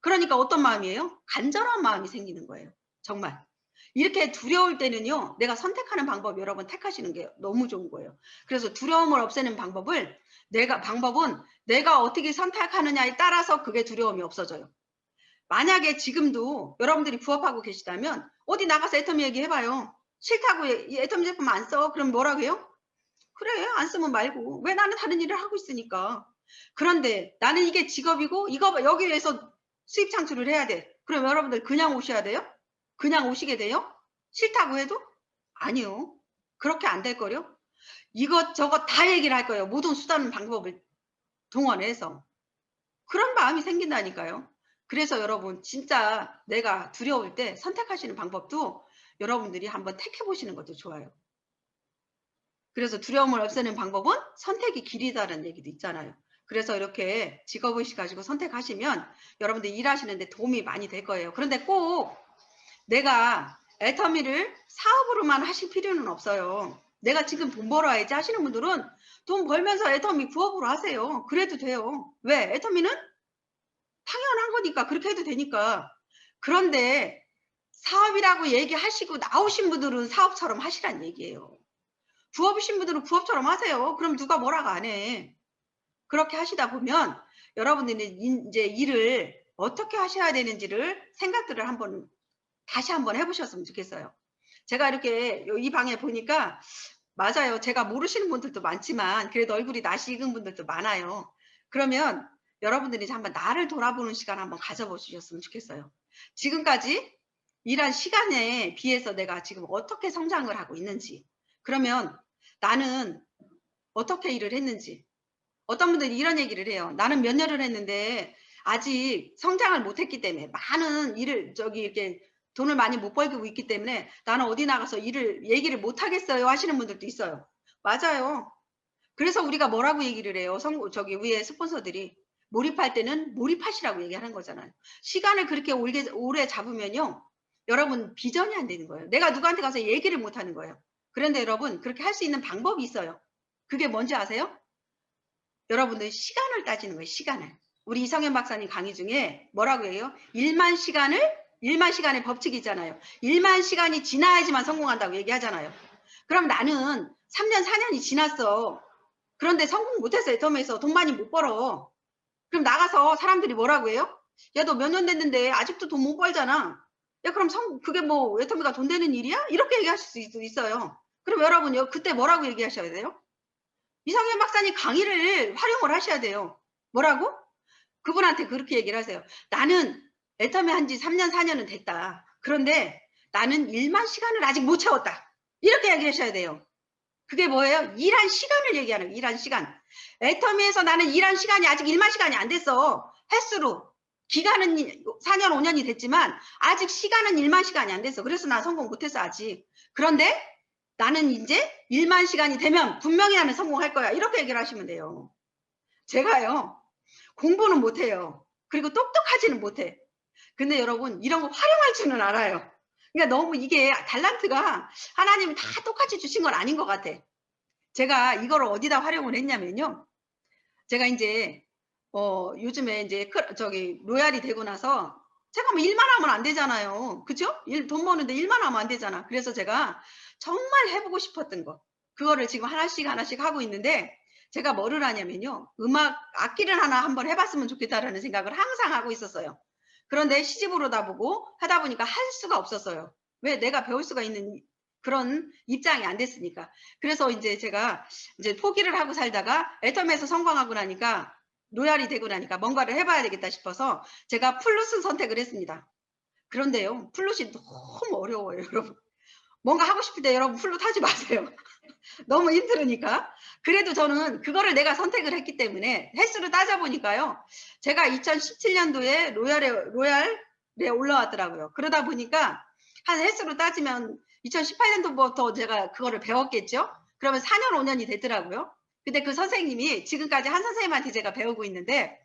Speaker 1: 그러니까 어떤 마음이에요? 간절한 마음이 생기는 거예요. 정말. 이렇게 두려울 때는요. 내가 선택하는 방법 여러분 택하시는 게 너무 좋은 거예요. 그래서 두려움을 없애는 방법은 내가 어떻게 선택하느냐에 따라서 그게 두려움이 없어져요. 만약에 지금도 여러분들이 부업하고 계시다면 어디 나가서 애터미 얘기해봐요. 싫다고 애터미 제품 안 써. 그럼 뭐라고 해요? 그래 안 쓰면 말고. 왜 나는 다른 일을 하고 있으니까. 그런데 나는 이게 직업이고 이거 여기 위해서 수입 창출을 해야 돼. 그럼 여러분들 그냥 오셔야 돼요? 그냥 오시게 돼요? 싫다고 해도? 아니요. 그렇게 안 될 거요. 이것저것 다 얘기를 할 거예요. 모든 수단 방법을 동원해서. 그런 마음이 생긴다니까요. 그래서 여러분 진짜 내가 두려울 때 선택하시는 방법도 여러분들이 한번 택해 보시는 것도 좋아요. 그래서 두려움을 없애는 방법은 선택이 길이다라는 얘기도 있잖아요. 그래서 이렇게 직업의식 가지고 선택하시면 여러분들 일하시는데 도움이 많이 될 거예요. 그런데 꼭 내가 애터미를 사업으로만 하실 필요는 없어요. 내가 지금 돈 벌어야지 하시는 분들은 돈 벌면서 애터미 부업으로 하세요. 그래도 돼요. 왜? 애터미는 당연한 거니까 그렇게 해도 되니까. 그런데 사업이라고 얘기하시고 나오신 분들은 사업처럼 하시란 얘기예요. 부업이신 분들은 부업처럼 하세요. 그럼 누가 뭐라고 안 해. 그렇게 하시다 보면 여러분들이 이제 일을 어떻게 하셔야 되는지를 생각들을 다시 한번 해보셨으면 좋겠어요. 제가 이렇게 이 방에 보니까 맞아요. 제가 모르시는 분들도 많지만 그래도 얼굴이 낯이 익은 분들도 많아요. 그러면 여러분들이 한번 나를 돌아보는 시간 한번 가져보셨으면 좋겠어요. 지금까지 일한 시간에 비해서 내가 지금 어떻게 성장을 하고 있는지, 그러면 나는 어떻게 일을 했는지. 어떤 분들이 이런 얘기를 해요. 나는 몇 년을 했는데 아직 성장을 못했기 때문에 많은 일을 이렇게 돈을 많이 못 벌고 있기 때문에 나는 어디 나가서 얘기를 못 하겠어요 하시는 분들도 있어요. 맞아요. 그래서 우리가 뭐라고 얘기를 해요. 위에 스폰서들이 몰입할 때는 몰입하시라고 얘기하는 거잖아요. 시간을 그렇게 오래 잡으면요. 여러분 비전이 안 되는 거예요. 내가 누구한테 가서 얘기를 못 하는 거예요. 그런데 여러분 그렇게 할 수 있는 방법이 있어요. 그게 뭔지 아세요? 여러분들 시간을 따지는 거예요. 시간을. 우리 이성현 박사님 강의 중에 뭐라고 해요? 1만 시간의 법칙이 있잖아요. 1만 시간이 지나야지만 성공한다고 얘기하잖아요. 그럼 나는 3년, 4년이 지났어. 그런데 성공 못했어. 애터미에서 돈 많이 못 벌어. 그럼 나가서 사람들이 뭐라고 해요? 야, 너 몇 년 됐는데 아직도 돈 못 벌잖아. 야, 그럼 그게 뭐 애터미가 돈 되는 일이야? 이렇게 얘기하실 수 있어요. 그럼 여러분 그때 뭐라고 얘기하셔야 돼요? 이성현 박사님 강의를 활용을 하셔야 돼요. 뭐라고? 그분한테 그렇게 얘기를 하세요. 나는 애터미 한지 3년, 4년은 됐다. 그런데 나는 1만 시간을 아직 못 채웠다. 이렇게 얘기하셔야 돼요. 그게 뭐예요? 일한 시간을 얘기하는 거예요. 일한 시간. 애터미에서 나는 일한 시간이 아직 1만 시간이 안 됐어. 횟수로. 기간은 4년, 5년이 됐지만 아직 시간은 1만 시간이 안 됐어. 그래서 나 성공 못했어 아직. 그런데 나는 이제 1만 시간이 되면 분명히 나는 성공할 거야. 이렇게 얘기를 하시면 돼요. 제가요. 공부는 못해요. 그리고 똑똑하지는 못해. 근데 여러분 이런 거 활용할 줄은 알아요. 그러니까 너무 이게 달란트가 하나님이 다 똑같이 주신 건 아닌 것 같아. 제가 이걸 어디다 활용을 했냐면요. 제가 이제 요즘에 이제 로얄이 되고 나서 제가 뭐 일만 하면 안 되잖아요. 그죠? 돈 버는데 일만 하면 안 되잖아. 그래서 제가 정말 해보고 싶었던 거. 그거를 지금 하나씩 하고 있는데 제가 뭐를 하냐면요. 악기를 하나 한번 해봤으면 좋겠다라는 생각을 항상 하고 있었어요. 그런데 시집으로다 보고 하다 보니까 할 수가 없었어요. 왜? 내가 배울 수가 있는 그런 입장이 안 됐으니까. 그래서 이제 제가 포기를 하고 살다가 애터미에서 성공하고 나니까 로얄이 되고 나니까 뭔가를 해봐야 되겠다 싶어서 제가 플룻을 선택을 했습니다. 그런데요. 플룻이 너무 어려워요. 여러분. 뭔가 하고 싶을 때 여러분 플룻 하지 마세요. 너무 힘들으니까. 그래도 저는 그거를 내가 선택을 했기 때문에 횟수를 따져보니까요. 제가 2017년도에 로얄에 올라왔더라고요. 그러다 보니까 한 횟수로 따지면 2018년도부터 제가 그거를 배웠겠죠. 그러면 4년, 5년이 됐더라고요. 근데 그 선생님이 지금까지 한 선생님한테 제가 배우고 있는데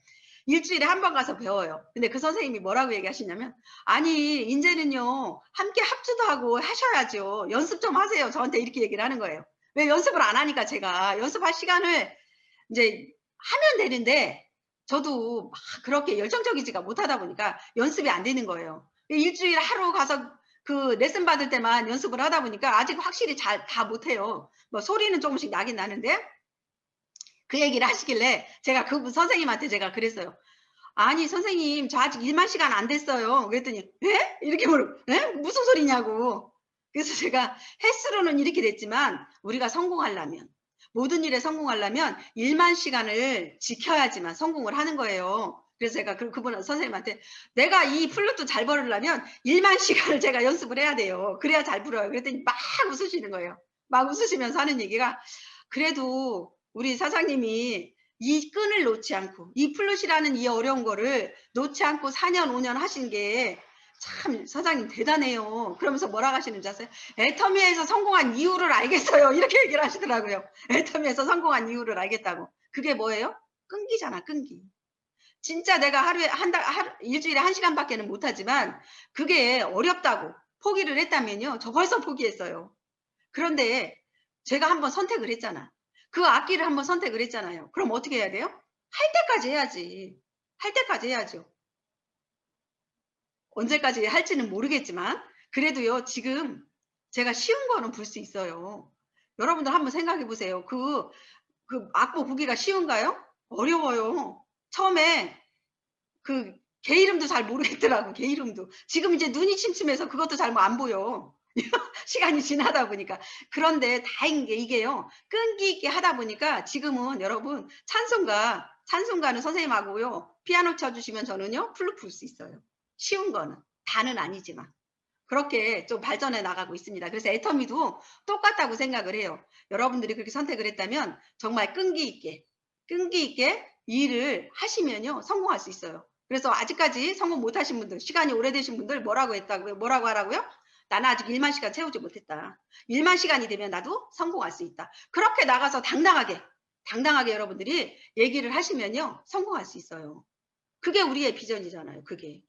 Speaker 1: 일주일에 한 번 가서 배워요. 근데 그 선생님이 뭐라고 얘기하시냐면 "아니 인제는요 함께 합주도 하고 하셔야죠. 연습 좀 하세요." 저한테 이렇게 얘기를 하는 거예요. 왜 연습을 안 하니까 제가 연습할 시간을 인제 하면 되는데 저도 막 그렇게 열정적이지가 못하다 보니까 연습이 안 되는 거예요. 일주일에 하루 가서 그 레슨 받을 때만 연습을 하다 보니까 아직 확실히 잘 다 못해요. 뭐 소리는 조금씩 나긴 나는데 그 얘기를 하시길래 제가 그분 선생님한테 제가 그랬어요. "아니 선생님 저 아직 1만 시간 안 됐어요." 그랬더니 "예?" 이렇게 "예? 무슨 소리냐."고. 그래서 제가 횟수로는 이렇게 됐지만 우리가 성공하려면 모든 일에 성공하려면 1만 시간을 지켜야지만 성공을 하는 거예요. 그래서 제가 그분 선생님한테 "내가 이 플루트 잘 부르려면 1만 시간을 제가 연습을 해야 돼요. 그래야 잘 불어요." 그랬더니 막 웃으시는 거예요. 막 웃으시면서 하는 얘기가 그래도 우리 사장님이 이 끈을 놓지 않고 이 플룻이라는 이 어려운 거를 놓지 않고 4 년, 5년 하신 게 참 사장님 대단해요. 그러면서 뭐라고 하시는지 아세요? "애터미에서 성공한 이유를 알겠어요." 이렇게 얘기를 하시더라고요. 애터미에서 성공한 이유를 알겠다고. 그게 뭐예요? 끈기잖아, 끈기. 진짜 내가 하루에 하루 일주일에 1 시간밖에는 못 하지만 그게 어렵다고 포기를 했다면요. 저 벌써 포기했어요. 그런데 제가 한번 선택을 했잖아. 그 악기를 한번 선택을 했잖아요. 그럼 어떻게 해야 돼요? 할 때까지 해야지. 할 때까지 해야죠. 언제까지 할지는 모르겠지만 그래도요 지금 제가 쉬운 거는 불 수 있어요. 여러분들 한번 생각해 보세요. 악보 보기가 쉬운가요? 어려워요. 처음에 그 개 이름도 잘 모르겠더라고, 개 이름도. 지금 이제 눈이 침침해서 그것도 잘 뭐 안 보여. 시간이 지나다 보니까. 그런데 다행인 게 이게요. 끈기 있게 하다 보니까 지금은 여러분 찬송가는 선생님하고요. 피아노 쳐 주시면 저는요 플룻 불 수 있어요. 쉬운 거는. 다는 아니지만. 그렇게 좀 발전해 나가고 있습니다. 그래서 애터미도 똑같다고 생각을 해요. 여러분들이 그렇게 선택을 했다면 정말 끈기 있게 이 일을 하시면요 성공할 수 있어요. 그래서 아직까지 성공 못 하신 분들, 시간이 오래되신 분들 뭐라고 하라고요? "나는 아직 1만 시간 채우지 못했다. 1만 시간이 되면 나도 성공할 수 있다." 그렇게 나가서 당당하게 여러분들이 얘기를 하시면요 성공할 수 있어요. 그게 우리의 비전이잖아요, 그게.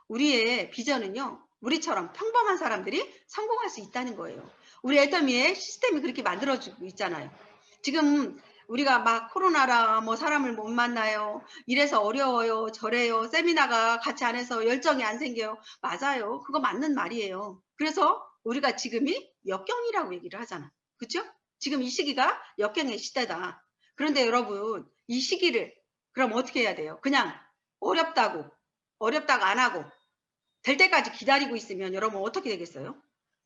Speaker 1: 우리의 비전은요. 우리처럼 평범한 사람들이 성공할 수 있다는 거예요. 우리 애터미의 시스템이 그렇게 만들어 주고 있잖아요. 지금 우리가 막 코로나라 뭐 사람을 못 만나요. 이래서 어려워요. 저래요. 세미나가 같이 안 해서 열정이 안 생겨요. 맞아요. 그거 맞는 말이에요. 그래서 우리가 지금이 역경이라고 얘기를 하잖아. 그죠? 지금 이 시기가 역경의 시대다. 그런데 여러분, 이 시기를 그럼 어떻게 해야 돼요? 그냥 어렵다고, 어렵다고 안 하고 될 때까지 기다리고 있으면 여러분 어떻게 되겠어요?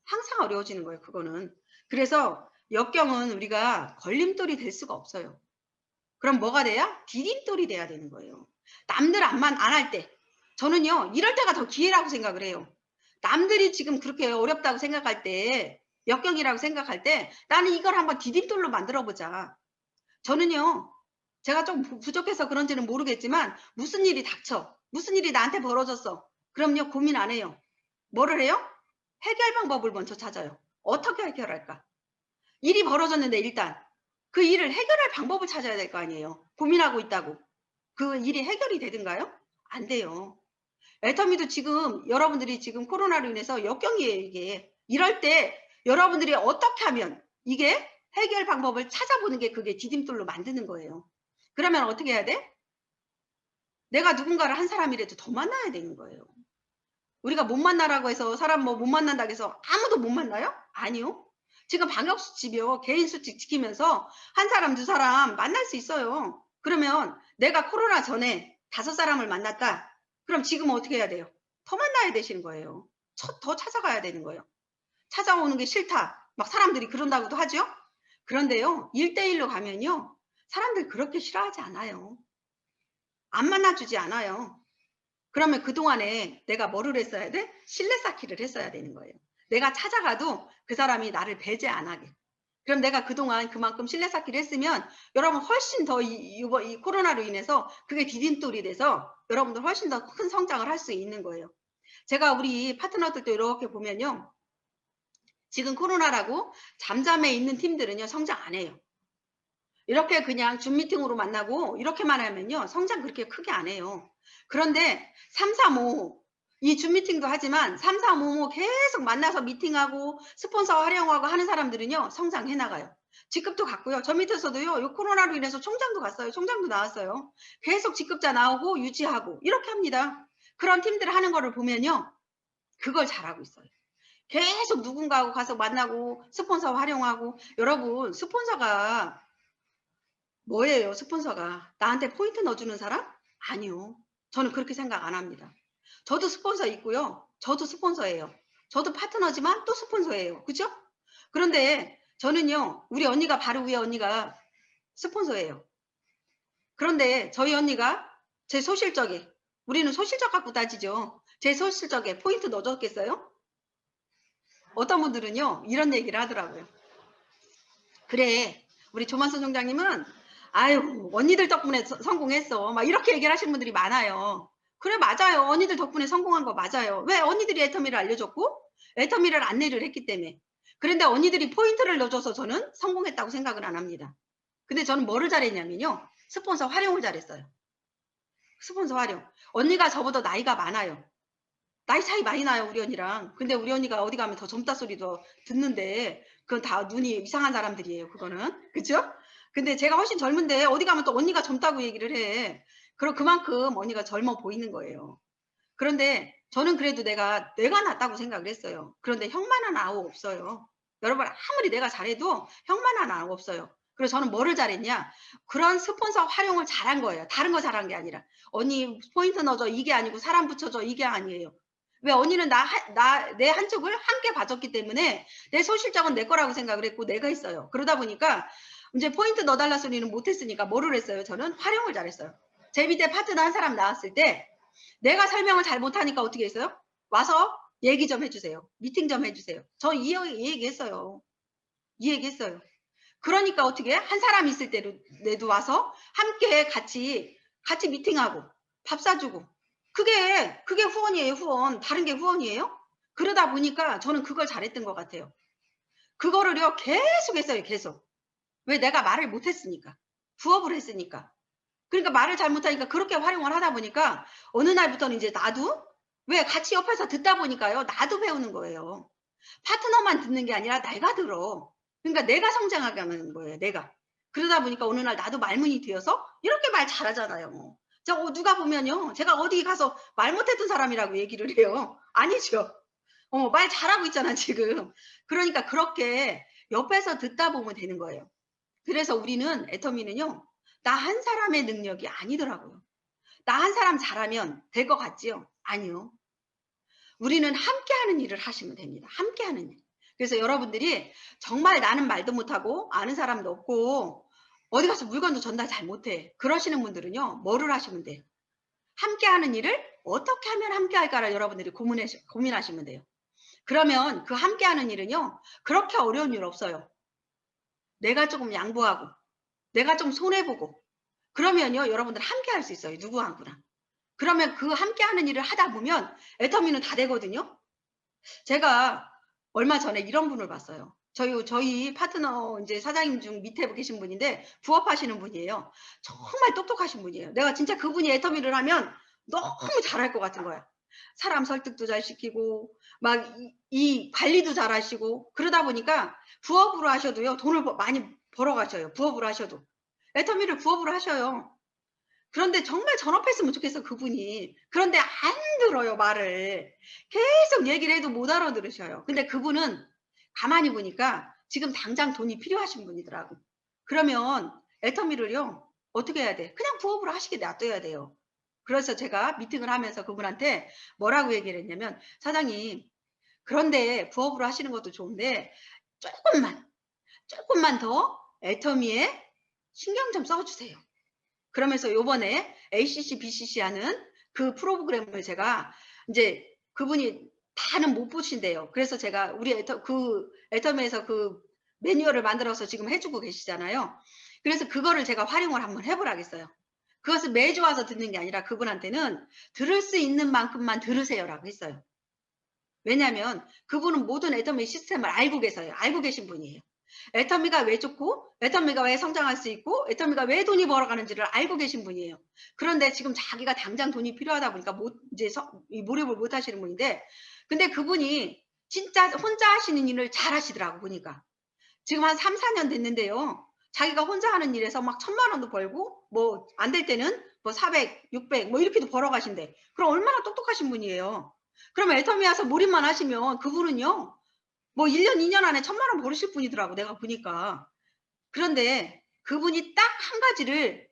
Speaker 1: 항상 어려워지는 거예요, 그거는. 그래서 역경은 우리가 걸림돌이 될 수가 없어요. 그럼 뭐가 돼야? 디딤돌이 돼야 되는 거예요. 남들 안 할 때. 저는요, 이럴 때가 더 기회라고 생각을 해요. 남들이 지금 그렇게 어렵다고 생각할 때, 역경이라고 생각할 때, 나는 이걸 한번 디딤돌로 만들어 보자. 저는요, 제가 좀 부족해서 그런지는 모르겠지만, 무슨 일이 닥쳐. 무슨 일이 나한테 벌어졌어. 그럼요, 고민 안 해요. 뭐를 해요? 해결 방법을 먼저 찾아요. 어떻게 해결할까? 일이 벌어졌는데 일단 그 일을 해결할 방법을 찾아야 될 거 아니에요. 고민하고 있다고. 그 일이 해결이 되든가요? 안 돼요. 애터미도 지금 여러분들이 지금 코로나로 인해서 역경이에요, 이게. 이럴 때 여러분들이 어떻게 하면 이게 해결 방법을 찾아보는 게 그게 디딤돌로 만드는 거예요. 그러면 어떻게 해야 돼? 내가 누군가를 한 사람이라도 더 만나야 되는 거예요. 우리가 못 만나라고 해서 사람 뭐 못 만난다고 해서 아무도 못 만나요? 아니요. 지금 방역 수칙이요. 개인 수칙 지키면서 한 사람, 두 사람 만날 수 있어요. 그러면 내가 코로나 전에 5 사람을 만났다. 그럼 지금은 어떻게 해야 돼요? 더 만나야 되시는 거예요. 더 찾아가야 되는 거예요. 찾아오는 게 싫다. 막 사람들이 그런다고도 하죠. 그런데요. 1대1로 가면요. 사람들 그렇게 싫어하지 않아요. 안 만나주지 않아요. 그러면 그동안에 내가 뭐를 했어야 돼? 신뢰 쌓기를 했어야 되는 거예요. 내가 찾아가도 그 사람이 나를 배제 안 하게. 그럼 내가 그동안 그만큼 신뢰 쌓기를 했으면 여러분 훨씬 더 이 코로나로 인해서 그게 디딤돌이 돼서 여러분들 훨씬 더 큰 성장을 할 수 있는 거예요. 제가 우리 파트너들도 이렇게 보면요. 지금 코로나라고 잠잠해 있는 팀들은요, 성장 안 해요. 이렇게 그냥 줌 미팅으로 만나고 이렇게만 하면요. 성장 그렇게 크게 안 해요. 그런데 3, 4, 5 이 줌 미팅도 하지만 3, 4, 5 계속 만나서 미팅하고 스폰서 활용하고 하는 사람들은요. 성장해 나가요. 직급도 갔고요. 저 밑에서도요. 요 코로나로 인해서 총장도 갔어요. 총장도 나왔어요. 계속 직급자 나오고 유지하고 이렇게 합니다. 그런 팀들 하는 거를 보면요. 그걸 잘하고 있어요. 계속 누군가하고 가서 만나고 스폰서 활용하고 여러분 스폰서가 뭐예요? 스폰서가 나한테 포인트 넣어주는 사람? 아니요. 저는 그렇게 생각 안 합니다. 저도 스폰서 있고요. 저도 스폰서예요. 저도 파트너지만 또 스폰서예요. 그죠? 그런데 저는요. 우리 언니가 바로 위에 언니가 스폰서예요. 그런데 저희 언니가 제 소실적에 우리는 소실적 갖고 따지죠. 제 소실적에 포인트 넣어줬겠어요? 어떤 분들은요. 이런 얘기를 하더라고요. 그래 우리 조만선 총장님은 아유 언니들 덕분에 성공했어 막 이렇게 얘기를 하시는 분들이 많아요. 그래 맞아요. 언니들 덕분에 성공한 거 맞아요. 왜? 언니들이 애터미를 알려줬고 애터미를 안내를 했기 때문에. 그런데 언니들이 포인트를 넣어줘서 저는 성공했다고 생각을 안 합니다. 근데 저는 뭐를 잘했냐면요. 스폰서 활용을 잘했어요. 스폰서 활용. 언니가 저보다 나이가 많아요. 나이 차이 많이 나요 우리 언니랑. 근데 우리 언니가 어디 가면 더 젊다 소리도 듣는데 그건 다 눈이 이상한 사람들이에요 그거는. 그죠? 근데 제가 훨씬 젊은데 어디 가면 또 언니가 젊다고 얘기를 해. 그럼 그만큼 언니가 젊어 보이는 거예요. 그런데 저는 그래도 내가 낫다고 생각을 했어요. 그런데 형만한 아우 없어요. 여러분 아무리 내가 잘해도 형만한 아우 없어요. 그래서 저는 뭐를 잘했냐? 그런 스폰서 활용을 잘한 거예요. 다른 거 잘한 게 아니라. 언니 포인트 넣어줘 이게 아니고 사람 붙여줘 이게 아니에요. 왜 언니는 내 한쪽을 함께 봐줬기 때문에 내 소실적은 내 거라고 생각을 했고 내가 했어요. 그러다 보니까 이제 포인트 넣어달라 소리는 못했으니까 뭐를 했어요? 저는 활용을 잘했어요. 제 밑에 파트너 한 사람 나왔을 때 내가 설명을 잘 못하니까 어떻게 했어요? 와서 얘기 좀 해주세요. 미팅 좀 해주세요. 저 이 얘기 했어요. 이 얘기 했어요. 그러니까 어떻게 한 사람 있을 때도 와서 함께 같이 미팅하고 밥 사주고 그게 후원이에요. 후원. 다른 게 후원이에요? 그러다 보니까 저는 그걸 잘했던 것 같아요. 그거를요 계속 했어요. 계속. 왜? 내가 말을 못했으니까. 부업을 했으니까. 그러니까 말을 잘못하니까 그렇게 활용을 하다 보니까 어느 날부터는 이제 나도 왜 같이 옆에서 듣다 보니까요. 나도 배우는 거예요. 파트너만 듣는 게 아니라 내가 들어. 그러니까 내가 성장하게 하는 거예요. 내가. 그러다 보니까 어느 날 나도 말문이 트여서 이렇게 말 잘하잖아요. 저 누가 보면요. 제가 어디 가서 말 못했던 사람이라고 얘기를 해요. 아니죠. 말 잘하고 있잖아 지금. 그러니까 그렇게 옆에서 듣다 보면 되는 거예요. 그래서 우리는 애터미는요. 나 한 사람의 능력이 아니더라고요. 나 한 사람 잘하면 될 것 같지요? 아니요. 우리는 함께하는 일을 하시면 됩니다. 함께하는 일. 그래서 여러분들이 정말 나는 말도 못하고 아는 사람도 없고 어디 가서 물건도 전달 잘 못해. 그러시는 분들은요. 뭐를 하시면 돼요? 함께하는 일을 어떻게 하면 함께할까를 여러분들이 고민하시면 돼요. 그러면 그 함께하는 일은요. 그렇게 어려운 일 없어요. 내가 조금 양보하고 내가 좀 손해보고 그러면요. 여러분들 함께할 수 있어요. 누구하고나. 그러면 그 함께하는 일을 하다 보면 애터미는 다 되거든요. 제가 얼마 전에 이런 분을 봤어요. 저희 파트너 이제 사장님 중 밑에 계신 분인데 부업하시는 분이에요. 정말 똑똑하신 분이에요. 내가 진짜 그분이 애터미를 하면 너무 잘할 것 같은 거야. 사람 설득도 잘 시키고 막 이 관리도 잘 하시고 그러다 보니까 부업으로 하셔도요. 돈을 많이 벌어 가셔요. 부업으로 하셔도. 애터미를 부업으로 하셔요. 그런데 정말 전업했으면 좋겠어 그분이. 그런데 안 들어요 말을. 계속 얘기를 해도 못 알아들으셔요. 근데 그분은 가만히 보니까 지금 당장 돈이 필요하신 분이더라고. 그러면 애터미를요 어떻게 해야 돼? 그냥 부업으로 하시게 놔둬야 돼요. 그래서 제가 미팅을 하면서 그분한테 뭐라고 얘기를 했냐면 사장님 그런데 부업으로 하시는 것도 좋은데 조금만 더 애터미에 신경 좀 써주세요. 그러면서 요번에 ACC, BCC 하는 그 프로그램을 제가 이제 그분이 다는 못 보신대요. 그래서 제가 우리 애터미에서 그 매뉴얼을 만들어서 지금 해주고 계시잖아요. 그래서 그거를 제가 활용을 한번 해보라겠어요. 그것을 매주 와서 듣는 게 아니라 그분한테는 들을 수 있는 만큼만 들으세요라고 했어요. 왜냐하면 그분은 모든 애터미 시스템을 알고 계세요. 알고 계신 분이에요. 애터미가 왜 좋고 애터미가 왜 성장할 수 있고 애터미가 왜 돈이 벌어가는지를 알고 계신 분이에요. 그런데 지금 자기가 당장 돈이 필요하다 보니까 이제 이 몰입을 못 하시는 분인데, 근데 그분이 진짜 혼자 하시는 일을 잘 하시더라고 보니까. 지금 한 3-4년 됐는데요. 자기가 혼자 하는 일에서 막 1,000만 원도 벌고 뭐 안 될 때는 뭐 400, 600 뭐 이렇게도 벌어가신대. 그럼 얼마나 똑똑하신 분이에요. 그러면 애터미 와서 몰입만 하시면 그분은요, 뭐 1년, 2년 안에 1,000만 원 벌으실 분이더라고 내가 보니까. 그런데 그분이 딱 한 가지를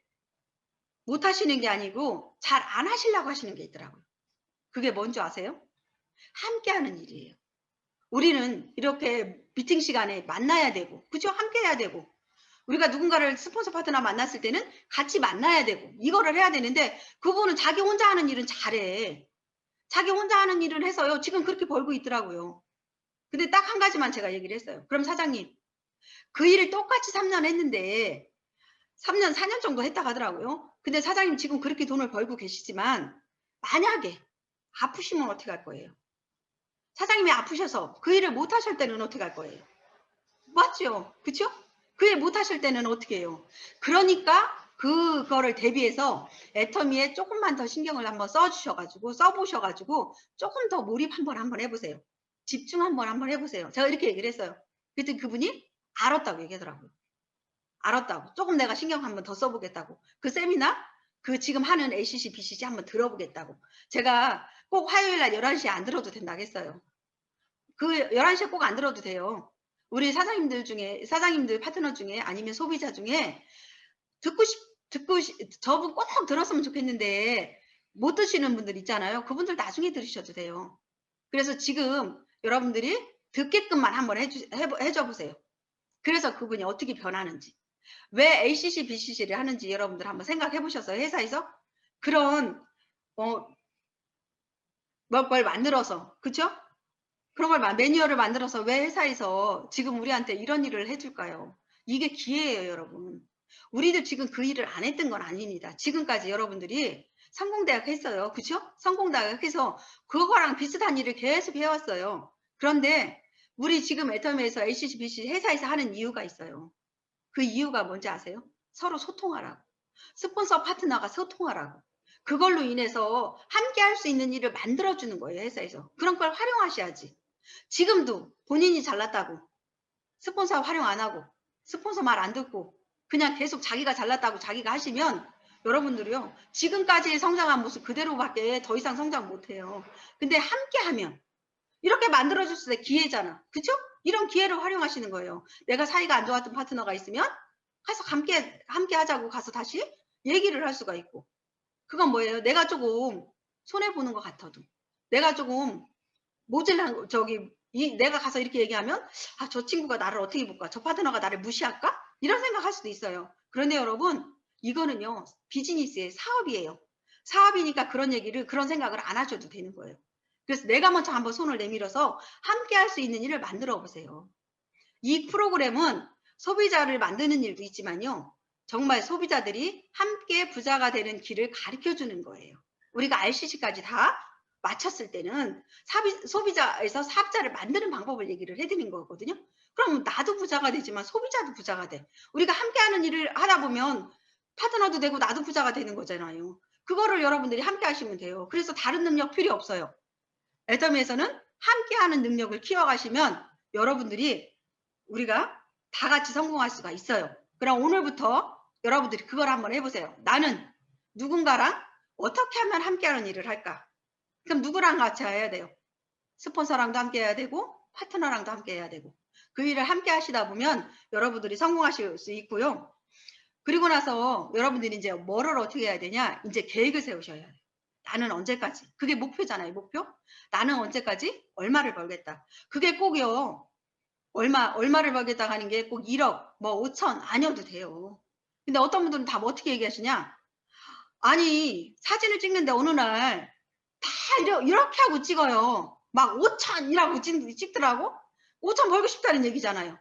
Speaker 1: 못 하시는 게 아니고 잘 안 하시려고 하시는 게 있더라고요. 그게 뭔지 아세요? 함께 하는 일이에요. 우리는 이렇게 미팅 시간에 만나야 되고, 그죠? 함께 해야 되고, 우리가 누군가를 스폰서 파트너 만났을 때는 같이 만나야 되고, 이거를 해야 되는데, 그분은 자기 혼자 하는 일은 잘해. 자기 혼자 하는 일을 해서요, 지금 그렇게 벌고 있더라고요. 근데 딱 한 가지만 제가 얘기를 했어요. 그럼 사장님, 그 일을 똑같이 3년 했는데, 3년, 4년 정도 했다 하더라고요. 근데 사장님 지금 그렇게 돈을 벌고 계시지만, 만약에 아프시면 어떻게 할 거예요? 사장님이 아프셔서 그 일을 못 하실 때는 어떻게 할 거예요? 맞죠? 그쵸? 그 일 못 하실 때는 어떻게 해요? 그러니까 그거를 대비해서 애터미에 조금만 더 신경을 한번 써보셔가지고 조금 더 몰입 한번 해보세요. 집중 한번 해보세요. 제가 이렇게 얘기를 했어요. 그랬더니 그분이 알았다고 얘기하더라고요. 알았다고. 조금 내가 신경 한번 더 써보겠다고. 그 세미나, 그 지금 하는 ACC, BCC 한번 들어보겠다고. 제가 꼭 화요일 날 11시에 안 들어도 된다고 했어요. 그 11시에 꼭 안 들어도 돼요. 우리 사장님들 파트너 중에 아니면 소비자 중에 저분 꼭 들었으면 좋겠는데 못 드시는 분들 있잖아요. 그분들 나중에 들으셔도 돼요. 그래서 지금 여러분들이 듣게끔만 한번 해줘 보세요. 그래서 그분이 어떻게 변하는지. 왜 ACC, BCC를 하는지 여러분들 한번 생각해 보셨어요? 회사에서? 그런, 뭘 만들어서. 그쵸? 그런 걸 매뉴얼을 만들어서 왜 회사에서 지금 우리한테 이런 일을 해줄까요? 이게 기회예요, 여러분. 우리도 지금 그 일을 안 했던 건 아닙니다. 지금까지 여러분들이 성공대학 했어요. 그쵸? 성공대학 해서 그거랑 비슷한 일을 계속 해왔어요. 그런데 우리 지금 애터미에서 ACC, BCC 회사에서 하는 이유가 있어요. 그 이유가 뭔지 아세요? 서로 소통하라고. 스폰서 파트너가 소통하라고. 그걸로 인해서 함께 할 수 있는 일을 만들어주는 거예요, 회사에서. 그런 걸 활용하셔야지. 지금도 본인이 잘났다고 스폰서 활용 안 하고 스폰서 말 안 듣고 그냥 계속 자기가 잘났다고 자기가 하시면 여러분들이요, 지금까지 성장한 모습 그대로밖에 더 이상 성장 못해요. 근데 함께 하면 이렇게 만들어줄 수 있는 기회잖아. 그쵸? 이런 기회를 활용하시는 거예요. 내가 사이가 안 좋았던 파트너가 있으면 가서 함께 하자고 가서 다시 얘기를 할 수가 있고, 그건 뭐예요? 내가 조금 손해보는 것 같아도 내가 조금 모질란 내가 가서 이렇게 얘기하면 저 친구가 나를 어떻게 볼까? 저 파트너가 나를 무시할까? 이런 생각할 수도 있어요. 그런데 여러분, 이거는요, 비즈니스의 사업이에요. 사업이니까 그런 생각을 안 하셔도 되는 거예요. 그래서 내가 먼저 한번 손을 내밀어서 함께 할 수 있는 일을 만들어 보세요. 이 프로그램은 소비자를 만드는 일도 있지만요, 정말 소비자들이 함께 부자가 되는 길을 가르쳐 주는 거예요. 우리가 RCC까지 다 마쳤을 때는 소비자에서 사업자를 만드는 방법을 얘기를 해드린 거거든요. 그럼 나도 부자가 되지만 소비자도 부자가 돼. 우리가 함께하는 일을 하다 보면 파트너도 되고 나도 부자가 되는 거잖아요. 그거를 여러분들이 함께 하시면 돼요. 그래서 다른 능력 필요 없어요. 애터미에서는 함께하는 능력을 키워가시면 여러분들이 우리가 다 같이 성공할 수가 있어요. 그럼 오늘부터 여러분들이 그걸 한번 해보세요. 나는 누군가랑 어떻게 하면 함께하는 일을 할까? 그럼 누구랑 같이 해야 돼요? 스폰서랑도 함께 해야 되고 파트너랑도 함께 해야 되고, 그 일을 함께 하시다 보면 여러분들이 성공하실 수 있고요. 그리고 나서 여러분들이 이제 뭐를 어떻게 해야 되냐? 이제 계획을 세우셔야 돼요. 나는 언제까지? 그게 목표잖아요, 목표? 나는 언제까지 얼마를 벌겠다. 그게 꼭요, 얼마를 벌겠다 하는 게 꼭 1억, 뭐 5천 아니어도 돼요. 근데 어떤 분들은 다 어떻게 얘기하시냐? 아니, 사진을 찍는데 어느 날 다 이렇게 하고 찍어요. 막 5천이라고 찍더라고? 5천 벌고 싶다는 얘기잖아요.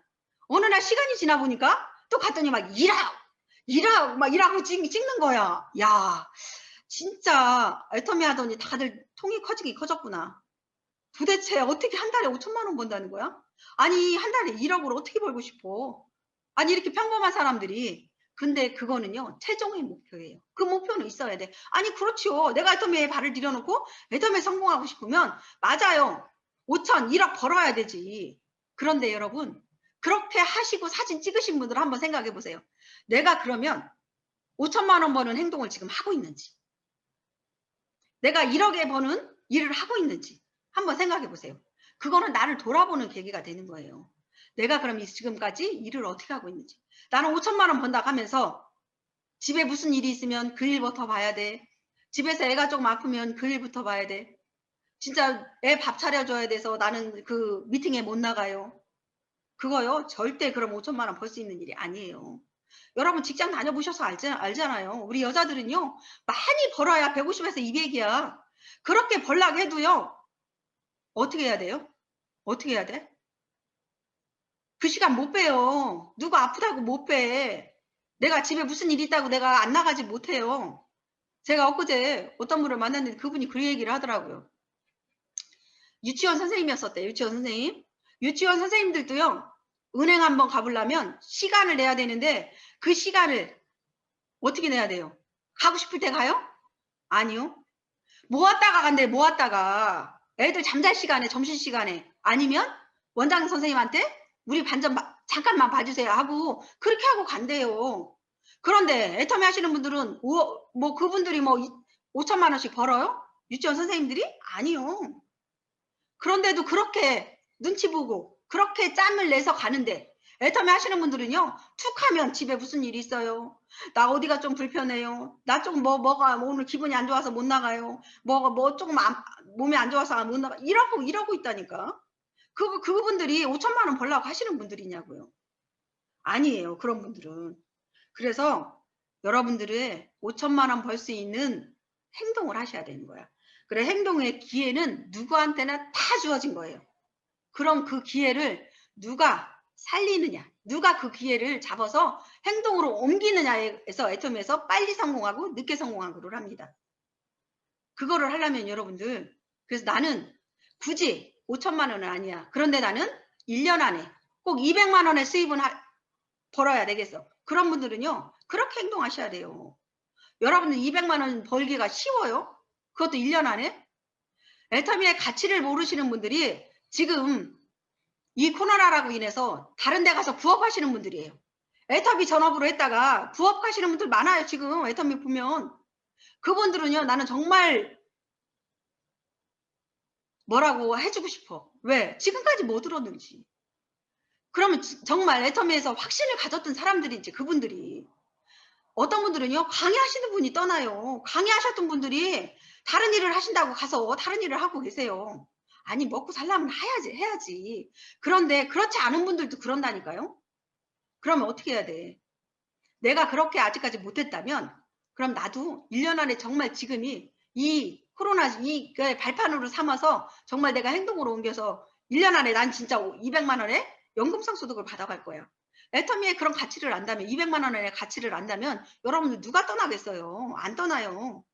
Speaker 1: 어느 날 시간이 지나 보니까 또 갔더니 막 1억, 막 이라고 찍는 거야. 야, 진짜 애터미 하더니 다들 통이 커졌구나. 도대체 어떻게 한 달에 5천만 원 번다는 거야? 아니 한 달에 1억을 어떻게 벌고 싶어. 아니 이렇게 평범한 사람들이. 근데 그거는요 최종의 목표예요. 그 목표는 있어야 돼. 아니 그렇죠. 내가 애터미에 발을 들여놓고 애터미에 성공하고 싶으면 맞아요. 5천 1억 벌어야 되지. 그런데 여러분 그렇게 하시고 사진 찍으신 분들 한번 생각해 보세요. 내가 그러면 5천만 원 버는 행동을 지금 하고 있는지, 내가 1억에 버는 일을 하고 있는지 한번 생각해 보세요. 그거는 나를 돌아보는 계기가 되는 거예요. 내가 그럼 지금까지 일을 어떻게 하고 있는지. 나는 5천만 원 번다고 하면서 집에 무슨 일이 있으면 그 일부터 봐야 돼. 집에서 애가 조금 아프면 그 일부터 봐야 돼. 진짜 애 밥 차려줘야 돼서 나는 그 미팅에 못 나가요. 그거요 절대 그럼 5천만 원 벌 수 있는 일이 아니에요. 여러분 직장 다녀보셔서 알잖아요. 우리 여자들은요 많이 벌어야 150에서 200이야. 그렇게 벌라고 해도요 어떻게 해야 돼요? 어떻게 해야 돼? 그 시간 못 빼요. 누가 아프다고 못 빼. 내가 집에 무슨 일 있다고 내가 안 나가지 못해요. 제가 엊그제 어떤 분을 만났는데 그분이 그 얘기를 하더라고요. 유치원 선생님이었었대요. 유치원 선생님. 유치원 선생님들도요. 은행 한번 가보려면 시간을 내야 되는데 그 시간을 어떻게 내야 돼요? 가고 싶을 때 가요? 아니요. 모았다가 간대. 모았다가 애들 잠잘 시간에 점심시간에 아니면 원장 선생님한테 우리 반점 잠깐만 봐주세요 하고 그렇게 하고 간대요. 그런데 애터미 하시는 분들은 뭐 그분들이 뭐 5천만 원씩 벌어요? 유치원 선생님들이? 아니요. 그런데도 그렇게 눈치 보고 그렇게 짬을 내서 가는데 애터미 하시는 분들은요 툭 하면 집에 무슨 일이 있어요. 나 어디가 좀 불편해요. 나 조금 뭐가 오늘 기분이 안 좋아서 못 나가요. 뭐 조금 몸이 안 좋아서 못 나가. 이러고 있다니까. 그분들이 5천만 원 벌려고 하시는 분들이냐고요. 아니에요. 그런 분들은. 그래서 여러분들의 5천만 원 벌 수 있는 행동을 하셔야 되는 거야. 그래 행동의 기회는 누구한테나 다 주어진 거예요. 그럼 그 기회를 누가 살리느냐, 누가 그 기회를 잡아서 행동으로 옮기느냐에서 애터미에서 빨리 성공하고 늦게 성공하고를 합니다. 그거를 하려면 여러분들 그래서 나는 굳이 5천만 원은 아니야. 그런데 나는 1년 안에 꼭 200만 원의 수입은 벌어야 되겠어. 그런 분들은요. 그렇게 행동하셔야 돼요. 여러분들 200만 원 벌기가 쉬워요? 그것도 1년 안에? 애터미의 가치를 모르시는 분들이 지금 이 코로나라고 인해서 다른 데 가서 부업하시는 분들이에요. 애터미 전업으로 했다가 부업하시는 분들 많아요. 지금 애터미 보면. 그분들은요. 나는 정말 뭐라고 해주고 싶어. 왜? 지금까지 뭐 들었는지. 그러면 정말 애터미에서 확신을 가졌던 사람들인지 그분들이. 어떤 분들은요. 강의하시는 분이 떠나요. 강의하셨던 분들이 다른 일을 하신다고 가서 다른 일을 하고 계세요. 아니 먹고 살려면 해야지. 그런데 그렇지 않은 분들도 그런다니까요. 그러면 어떻게 해야 돼? 내가 그렇게 아직까지 못했다면 그럼 나도 1년 안에 정말 지금이 이 코로나 이 발판으로 삼아서 정말 내가 행동으로 옮겨서 1년 안에 난 진짜 200만 원의 연금성 소득을 받아갈 거야. 애터미의 그런 가치를 안다면 200만 원의 가치를 안다면 여러분들 누가 떠나겠어요? 안 떠나요.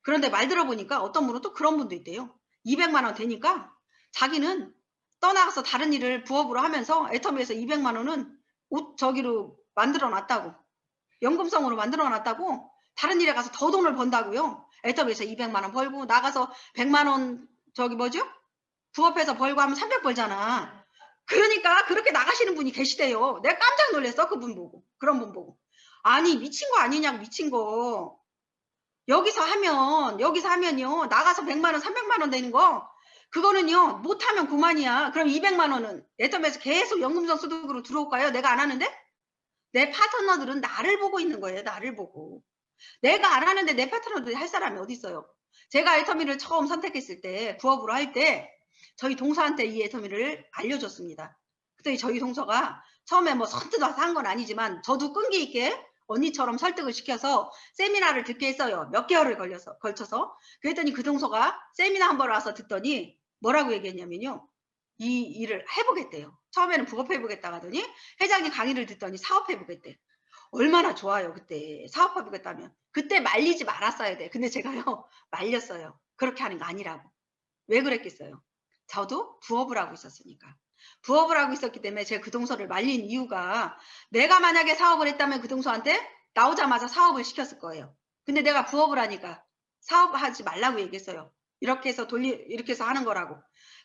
Speaker 1: 그런데 말 들어보니까 어떤 분은 또 그런 분도 있대요. 200만 원 되니까 자기는 떠나가서 다른 일을 부업으로 하면서 애터미에서 200만 원은 저기로 만들어 놨다고. 연금성으로 만들어 놨다고 다른 일에 가서 더 돈을 번다고요. 애터미에서 200만 원 벌고 나가서 100만 원 저기 뭐죠? 부업해서 벌고 하면 300 벌잖아. 그러니까 그렇게 나가시는 분이 계시대요. 내가 깜짝 놀랐어. 그분 보고. 그런 분 보고. 아니 미친 거 아니냐고 미친 거. 여기서 하면요. 나가서 100만 원 300만 원 되는 거 그거는요. 못하면 그만이야. 그럼 200만 원은 애터미에서 계속 연금성 소득으로 들어올까요? 내가 안 하는데? 내 파트너들은 나를 보고 있는 거예요. 나를 보고. 내가 안 하는데 내 파트너들이 할 사람이 어디 있어요. 제가 애터미를 처음 선택했을 때 부업으로 할 때 저희 동서한테 이 애터미를 알려줬습니다. 그때 저희 동서가 처음에 뭐 선뜻 와서 한 건 아니지만 저도 끈기 있게 언니처럼 설득을 시켜서 세미나를 듣게 했어요. 몇 개월을 걸쳐서. 그랬더니 그 동서가 세미나 한 번 와서 듣더니 뭐라고 얘기했냐면요. 이 일을 해보겠대요. 처음에는 부업해보겠다 하더니 회장님 강의를 듣더니 사업해보겠대. 얼마나 좋아요. 그때 사업해보겠다면. 그때 말리지 말았어야 돼. 근데 제가요 말렸어요. 그렇게 하는 거 아니라고. 왜 그랬겠어요. 저도 부업을 하고 있었으니까. 부업을 하고 있었기 때문에 제가 그 동서를 말린 이유가 내가 만약에 사업을 했다면 그 동서한테 나오자마자 사업을 시켰을 거예요. 근데 내가 부업을 하니까 사업하지 말라고 얘기했어요. 이렇게 해서 이렇게 해서 하는 거라고.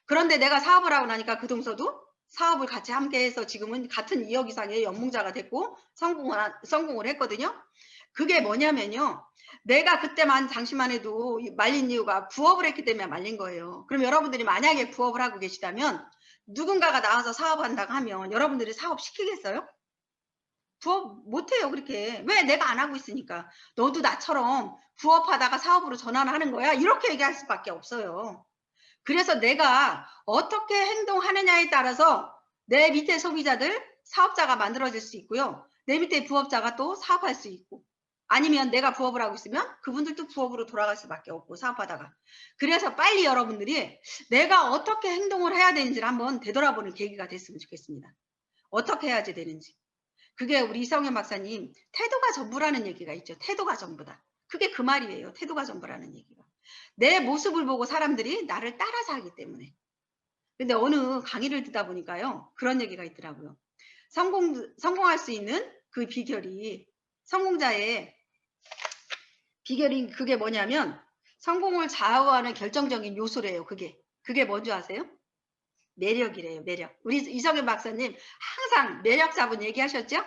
Speaker 1: 그런데 내가 사업을 하고 나니까 그 동서도 사업을 같이 함께 해서 지금은 같은 2억 이상의 연봉자가 됐고 성공을 했거든요. 그게 뭐냐면요. 내가 그때만 당시만 해도 말린 이유가 부업을 했기 때문에 말린 거예요. 그럼 여러분들이 만약에 부업을 하고 계시다면 누군가가 나와서 사업한다고 하면 여러분들이 사업 시키겠어요? 부업 못해요, 그렇게. 왜? 내가 안 하고 있으니까. 너도 나처럼 부업하다가 사업으로 전환을 하는 거야? 이렇게 얘기할 수밖에 없어요. 그래서 내가 어떻게 행동하느냐에 따라서 내 밑에 소비자들, 사업자가 만들어질 수 있고요. 내 밑에 부업자가 또 사업할 수 있고. 아니면 내가 부업을 하고 있으면 그분들도 부업으로 돌아갈 수밖에 없고 사업하다가. 그래서 빨리 여러분들이 내가 어떻게 행동을 해야 되는지를 한번 되돌아보는 계기가 됐으면 좋겠습니다. 어떻게 해야지 되는지. 그게 우리 이성현 박사님 태도가 전부라는 얘기가 있죠. 태도가 전부다. 그게 그 말이에요. 태도가 전부라는 얘기가. 내 모습을 보고 사람들이 나를 따라서 하기 때문에. 근데 어느 강의를 듣다 보니까요. 그런 얘기가 있더라고요. 성공할 수 있는 그 비결이 성공자의 비결이 그게 뭐냐면 성공을 좌우하는 결정적인 요소래요. 그게 뭔지 아세요? 매력이래요. 매력. 우리 이성현 박사님 항상 매력자분 얘기하셨죠?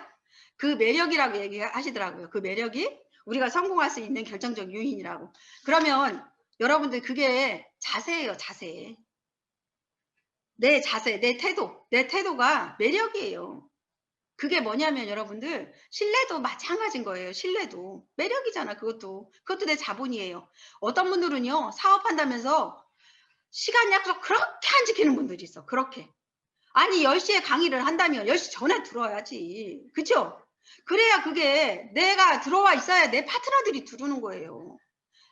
Speaker 1: 그 매력이라고 얘기하시더라고요. 그 매력이 우리가 성공할 수 있는 결정적 요인이라고. 그러면 여러분들 그게 자세예요. 자세. 내 자세, 내 태도가 매력이에요. 그게 뭐냐면 여러분들 신뢰도 마찬가지인 거예요. 신뢰도. 매력이잖아. 그것도 내 자본이에요. 어떤 분들은요. 사업한다면서 시간 약속 그렇게 안 지키는 분들이 있어. 그렇게. 아니 10시에 강의를 한다면 10시 전에 들어와야지. 그쵸? 그래야 그게 내가 들어와 있어야 내 파트너들이 들어오는 거예요.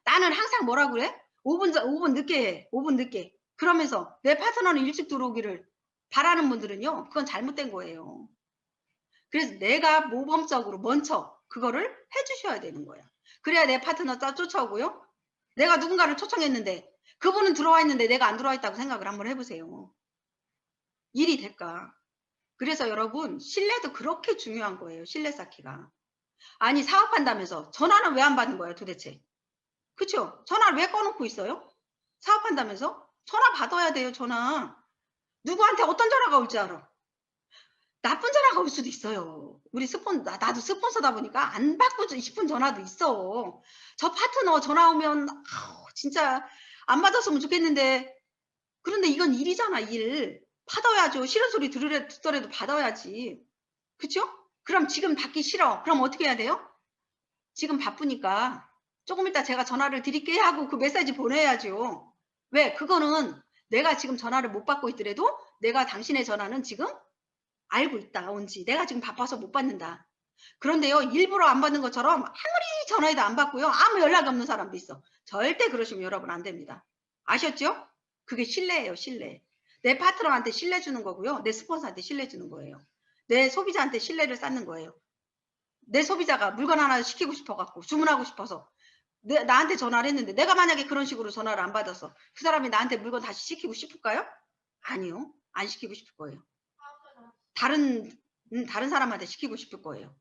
Speaker 1: 나는 항상 뭐라 그래? 5분 늦게 해. 5분 늦게. 그러면서 내 파트너는 일찍 들어오기를 바라는 분들은요. 그건 잘못된 거예요. 그래서 내가 모범적으로 먼저 그거를 해주셔야 되는 거야. 그래야 내 파트너 쫓아오고요. 내가 누군가를 초청했는데 그분은 들어와 있는데 내가 안 들어와 있다고 생각을 한번 해보세요. 일이 될까? 그래서 여러분 신뢰도 그렇게 중요한 거예요. 신뢰 쌓기가. 아니 사업한다면서 전화는 왜 안 받는 거예요 도대체? 그쵸? 전화를 왜 꺼놓고 있어요? 사업한다면서? 전화 받아야 돼요. 전화. 누구한테 어떤 전화가 올지 알아? 나쁜 전화가 올 수도 있어요. 우리 나도 스폰서다 보니까 안 받고 싶은 전화도 있어. 저 파트너 전화 오면 진짜 안 받았으면 좋겠는데 그런데 이건 일이잖아. 일. 받아야죠. 싫은 소리 듣더라도 받아야지. 그쵸? 그럼 지금 받기 싫어. 그럼 어떻게 해야 돼요? 지금 바쁘니까 조금 이따 제가 전화를 드릴게요 하고 그 메시지 보내야죠. 왜? 그거는 내가 지금 전화를 못 받고 있더라도 내가 당신의 전화는 지금 알고 있다. 온지. 내가 지금 바빠서 못 받는다. 그런데요. 일부러 안 받는 것처럼 아무리 전화해도 안 받고요. 아무 연락이 없는 사람도 있어. 절대 그러시면 여러분 안 됩니다. 아셨죠? 그게 신뢰예요. 신뢰. 내 파트너한테 신뢰 주는 거고요. 내 스폰서한테 신뢰 주는 거예요. 내 소비자한테 신뢰를 쌓는 거예요. 내 소비자가 물건 하나 시키고 싶어갖고 주문하고 싶어서 나한테 전화를 했는데 내가 만약에 그런 식으로 전화를 안 받아서 그 사람이 나한테 물건 다시 시키고 싶을까요? 아니요. 안 시키고 싶을 거예요. 다른 사람한테 시키고 싶을 거예요.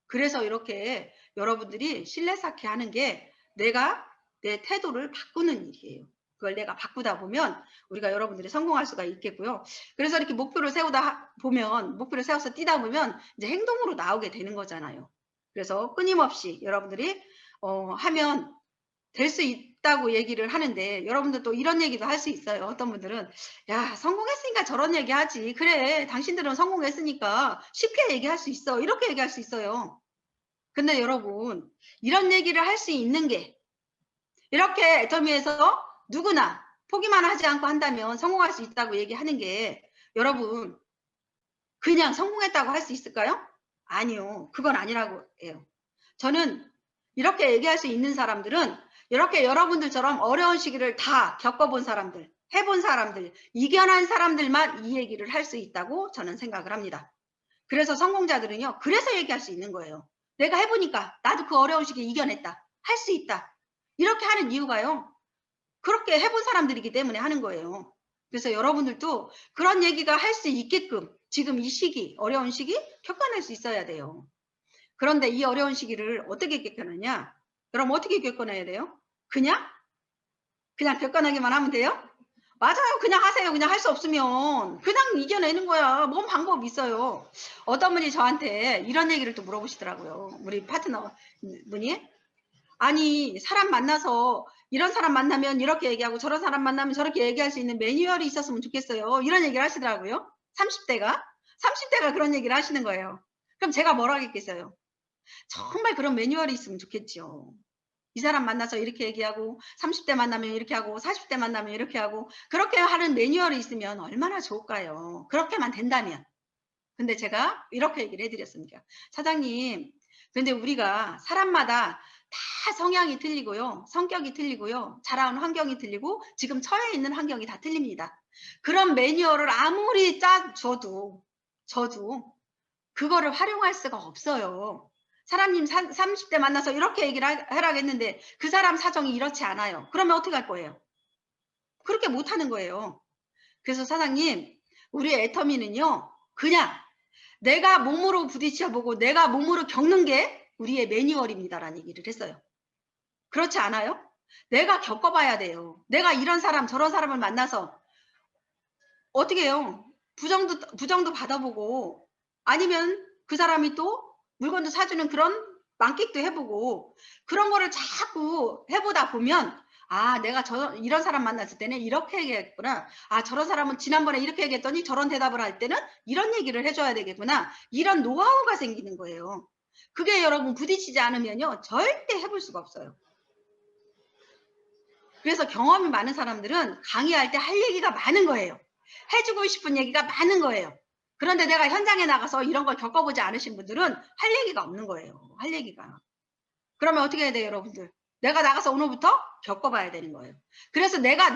Speaker 1: 그래서 이렇게 여러분들이 신뢰 쌓기 하는 게 내가 내 태도를 바꾸는 일이에요. 그걸 내가 바꾸다 보면 우리가 여러분들이 성공할 수가 있겠고요. 그래서 이렇게 목표를 세워서 뛰다 보면 이제 행동으로 나오게 되는 거잖아요. 그래서 끊임없이 여러분들이 하면 될 수 있다고 얘기를 하는데 여러분들 또 이런 얘기도 할 수 있어요. 어떤 분들은 야 성공했으니까 저런 얘기하지. 그래 당신들은 성공했으니까 쉽게 얘기할 수 있어. 이렇게 얘기할 수 있어요. 근데 여러분 이런 얘기를 할 수 있는 게 이렇게 애터미에서 누구나 포기만 하지 않고 한다면 성공할 수 있다고 얘기하는 게 여러분 그냥 성공했다고 할 수 있을까요? 아니요. 그건 아니라고 해요. 저는 이렇게 얘기할 수 있는 사람들은 이렇게 여러분들처럼 어려운 시기를 다 겪어본 사람들, 해본 사람들, 이겨낸 사람들만 이 얘기를 할 수 있다고 저는 생각을 합니다. 그래서 성공자들은요. 그래서 얘기할 수 있는 거예요. 내가 해보니까 나도 그 어려운 시기 이겨냈다. 할 수 있다. 이렇게 하는 이유가요. 그렇게 해본 사람들이기 때문에 하는 거예요. 그래서 여러분들도 그런 얘기가 할 수 있게끔 지금 이 시기, 어려운 시기 겪어낼 수 있어야 돼요. 그런데 이 어려운 시기를 어떻게 겪어내냐? 그럼 어떻게 겪어내야 돼요? 그냥 겪어내기만 하면 돼요? 맞아요. 그냥 하세요. 그냥 할 수 없으면 그냥 이겨내는 거야. 뭔 방법이 있어요. 어떤 분이 저한테 이런 얘기를 또 물어보시더라고요. 우리 파트너 분이. 아니, 사람 만나서 이런 사람 만나면 이렇게 얘기하고 저런 사람 만나면 저렇게 얘기할 수 있는 매뉴얼이 있었으면 좋겠어요. 이런 얘기를 하시더라고요. 30대가 그런 얘기를 하시는 거예요. 그럼 제가 뭐라고 했겠어요? 정말 그런 매뉴얼이 있으면 좋겠죠. 이 사람 만나서 이렇게 얘기하고 30대 만나면 이렇게 하고 40대 만나면 이렇게 하고 그렇게 하는 매뉴얼이 있으면 얼마나 좋을까요? 그렇게만 된다면. 근데 제가 이렇게 얘기를 해드렸습니다. 사장님, 근데 우리가 사람마다 다 성향이 틀리고요. 성격이 틀리고요. 자라온 환경이 틀리고 지금 처해 있는 환경이 다 틀립니다. 그런 매뉴얼을 아무리 짜줘도 그거를 활용할 수가 없어요. 사람님 30대 만나서 이렇게 얘기를 하라고 했는데 그 사람 사정이 이렇지 않아요. 그러면 어떻게 할 거예요? 그렇게 못하는 거예요. 그래서 사장님, 우리 애터미는요. 그냥 내가 몸으로 부딪혀보고 내가 몸으로 겪는 게 우리의 매뉴얼입니다라는 얘기를 했어요. 그렇지 않아요? 내가 겪어봐야 돼요. 내가 이런 사람 저런 사람을 만나서 어떻게 해요? 부정도 받아보고 아니면 그 사람이 또 물건도 사주는 그런 만끽도 해보고 그런 거를 자꾸 해보다 보면 아, 내가 이런 사람 만났을 때는 이렇게 얘기했구나. 아, 저런 사람은 지난번에 이렇게 얘기했더니 저런 대답을 할 때는 이런 얘기를 해줘야 되겠구나. 이런 노하우가 생기는 거예요. 그게 여러분 부딪히지 않으면요. 절대 해볼 수가 없어요. 그래서 경험이 많은 사람들은 강의할 때 할 얘기가 많은 거예요. 해주고 싶은 얘기가 많은 거예요. 그런데 내가 현장에 나가서 이런 걸 겪어보지 않으신 분들은 할 얘기가 없는 거예요. 할 얘기가. 그러면 어떻게 해야 돼요, 여러분들? 내가 나가서 오늘부터 겪어봐야 되는 거예요. 그래서 내가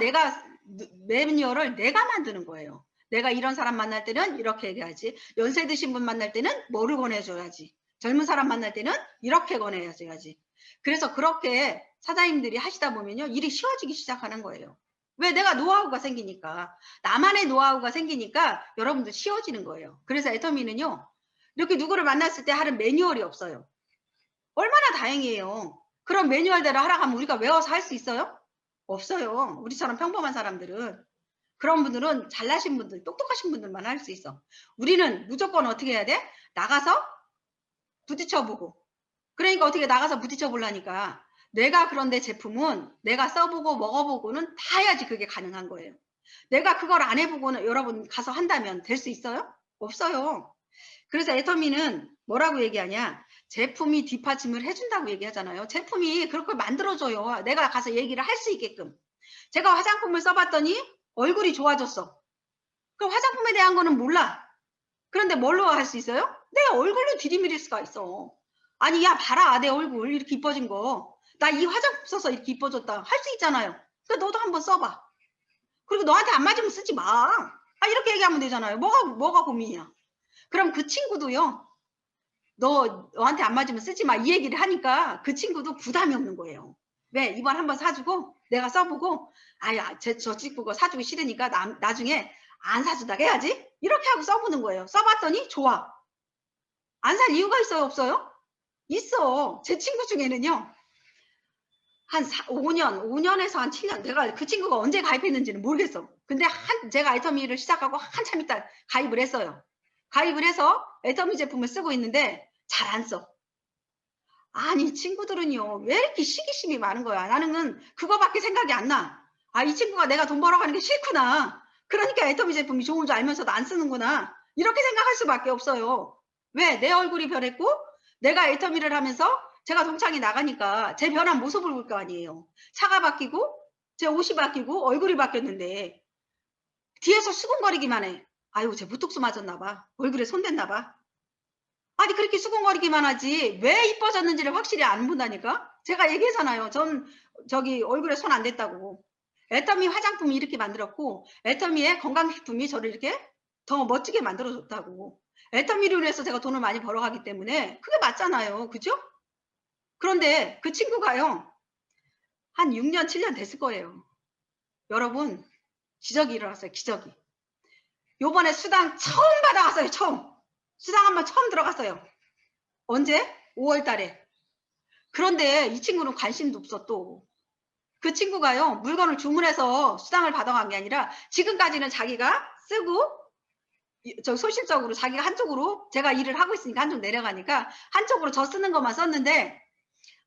Speaker 1: 매뉴얼을 내가 만드는 거예요. 내가 이런 사람 만날 때는 이렇게 얘기하지. 연세 드신 분 만날 때는 뭐를 권해줘야지. 젊은 사람 만날 때는 이렇게 권해줘야지. 그래서 그렇게 사장님들이 하시다 보면요. 일이 쉬워지기 시작하는 거예요. 왜? 내가 노하우가 생기니까. 나만의 노하우가 생기니까 여러분들 쉬워지는 거예요. 그래서 애터미는요. 이렇게 누구를 만났을 때 하는 매뉴얼이 없어요. 얼마나 다행이에요. 그런 매뉴얼대로 하라고 하면 우리가 외워서 할 수 있어요? 없어요. 우리처럼 평범한 사람들은. 그런 분들은 잘나신 분들, 똑똑하신 분들만 할 수 있어. 우리는 무조건 어떻게 해야 돼? 나가서 부딪혀보고. 그러니까 어떻게 나가서 부딪혀보려니까 내가 그런데 제품은 내가 써보고 먹어보고는 다 해야지 그게 가능한 거예요. 내가 그걸 안 해보고는 여러분 가서 한다면 될 수 있어요? 없어요. 그래서 애터미는 뭐라고 얘기하냐? 제품이 뒷받침을 해준다고 얘기하잖아요. 제품이 그렇게 만들어줘요. 내가 가서 얘기를 할 수 있게끔. 제가 화장품을 써봤더니 얼굴이 좋아졌어. 그럼 화장품에 대한 거는 몰라. 그런데 뭘로 할 수 있어요? 내 얼굴로 들이밀을 수가 있어. 아니, 야, 봐라. 내 얼굴 이렇게 이뻐진 거. 나 이 화장품 써서 이렇게 이뻐졌다. 할 수 있잖아요. 그러니까 너도 한번 써봐. 그리고 너한테 안 맞으면 쓰지 마. 아, 이렇게 얘기하면 되잖아요. 뭐가 고민이야. 그럼 그 친구도요. 너한테 안 맞으면 쓰지 마. 이 얘기를 하니까 그 친구도 부담이 없는 거예요. 왜? 이번 한번 사주고 내가 써보고 아야, 저 친구가 사주기 싫으니까 나중에 안 사주다 해야지. 이렇게 하고 써보는 거예요. 써봤더니 좋아. 안 살 이유가 있어요? 없어요? 있어. 제 친구 중에는요. 한 5년에서 한 7년. 내가 그 친구가 언제 가입했는지는 모르겠어. 근데 제가 애터미를 시작하고 한참 있다 가입을 했어요. 가입을 해서 애터미 제품을 쓰고 있는데 잘 안 써. 아니, 친구들은요. 왜 이렇게 시기심이 많은 거야. 나는 그거밖에 생각이 안 나. 아, 이 친구가 내가 돈 벌어가는 게 싫구나. 그러니까 애터미 제품이 좋은 줄 알면서도 안 쓰는구나. 이렇게 생각할 수밖에 없어요. 왜? 내 얼굴이 변했고 내가 애터미를 하면서 제가 동창이 나가니까 제 변한 모습을 볼 거 아니에요. 차가 바뀌고 제 옷이 바뀌고 얼굴이 바뀌었는데 뒤에서 수근거리기만 해. 아유, 쟤 보톡스 맞았나 봐. 얼굴에 손댔나 봐. 아니, 그렇게 수근거리기만 하지 왜 이뻐졌는지를 확실히 안 본다니까. 제가 얘기했잖아요. 전 저기 얼굴에 손 안 댔다고. 애터미 화장품이 이렇게 만들었고 애터미의 건강식품이 저를 이렇게 더 멋지게 만들어줬다고. 애터미로 인해서 제가 돈을 많이 벌어가기 때문에 그게 맞잖아요. 그죠? 그런데 그 친구가요. 한 6년 7년 됐을 거예요. 여러분, 기적이 일어났어요. 기적이. 요번에 수당 처음 받아갔어요. 처음. 수당 한번 처음 들어갔어요. 언제? 5월 달에. 그런데 이 친구는 관심도 없어 또. 그 친구가요. 물건을 주문해서 수당을 받아간 게 아니라 지금까지는 자기가 쓰고 저 소실적으로 자기가 한쪽으로 제가 일을 하고 있으니까 한쪽 내려가니까 한쪽으로 저 쓰는 것만 썼는데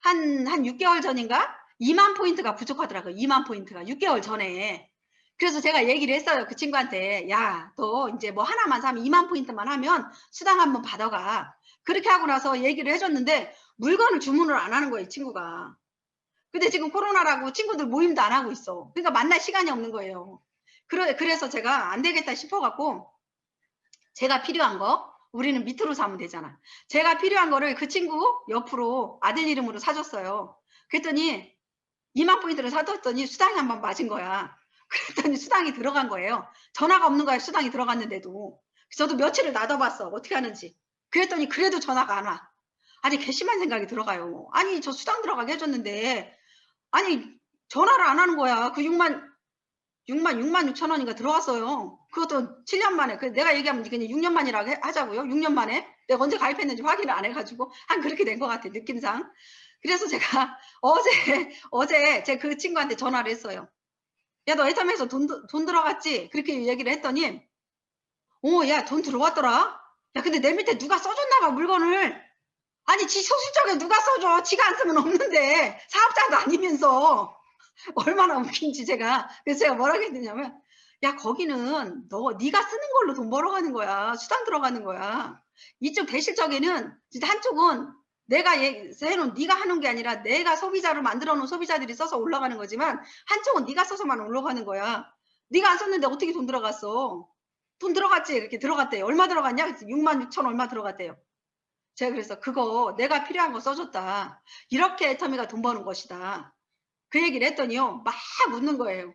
Speaker 1: 한 6개월 전인가 2만 포인트가 부족하더라고요. 2만 포인트가 6개월 전에. 그래서 제가 얘기를 했어요. 그 친구한테 야, 너 이제 뭐 하나만 사면 2만 포인트만 하면 수당 한번 받아가. 그렇게 하고 나서 얘기를 해줬는데 물건을 주문을 안 하는 거예요. 이 친구가. 근데 지금 코로나라고 친구들 모임도 안 하고 있어. 그러니까 만날 시간이 없는 거예요. 그래서 제가 안 되겠다 싶어갖고 제가 필요한 거 우리는 밑으로 사면 되잖아. 제가 필요한 거를 그 친구 옆으로 아들 이름으로 사줬어요. 그랬더니 2만 포인트를 사줬더니 수당이 한번 맞은 거야. 그랬더니 수당이 들어간 거예요. 전화가 없는 거야. 수당이 들어갔는데도. 저도 며칠을 놔둬봤어. 어떻게 하는지. 그랬더니 그래도 전화가 안 와. 아니 괘씸한 생각이 들어가요. 아니 저 수당 들어가게 해줬는데 아니 전화를 안 하는 거야. 그 6만 6천 원인가 들어갔어요. 그것도 7년 만에. 내가 얘기하면 그냥 6년 만이라고 하자고요. 6년 만에. 내가 언제 가입했는지 확인을 안 해가지고 한 그렇게 된 것 같아. 느낌상. 그래서 제가 어제 제 그 친구한테 전화를 했어요. 야, 너 애텀에서 돈 들어갔지? 그렇게 얘기를 했더니 야, 돈 들어왔더라? 야, 근데 내 밑에 누가 써줬나 봐, 물건을. 아니, 지 소실적에 누가 써줘? 지가 안 쓰면 없는데. 사업자도 아니면서. 얼마나 웃긴지 제가. 그래서 제가 뭐라고 했냐면 야, 거기는 네가 쓰는 걸로 돈 벌어가는 거야. 수당 들어가는 거야. 이쪽 대실적에는 진짜 한쪽은 내가 해놓은 네가 하는 게 아니라 내가 소비자로 만들어 놓은 소비자들이 써서 올라가는 거지만 한쪽은 네가 써서만 올라가는 거야. 네가 안 썼는데 어떻게 돈 들어갔어? 돈 들어갔지. 이렇게 들어갔대요. 얼마 들어갔냐? 6만 6천 얼마 들어갔대요. 제가 그래서 그거 내가 필요한 거 써줬다. 이렇게 애터미가 돈 버는 것이다. 그 얘기를 했더니요. 막 웃는 거예요.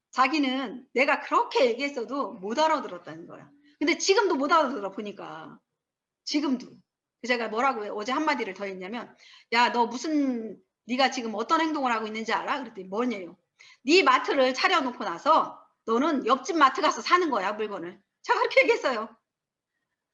Speaker 1: 자기는 내가 그렇게 얘기했어도 못 알아들었다는 거야. 근데 지금도 못 알아들어 보니까. 지금도. 제가 뭐라고 어제 한마디를 더 했냐면 야, 너 네가 지금 어떤 행동을 하고 있는지 알아? 그랬더니 뭐냐요. 네 마트를 차려놓고 나서 너는 옆집 마트 가서 사는 거야, 물건을. 제가 그렇게 얘기했어요.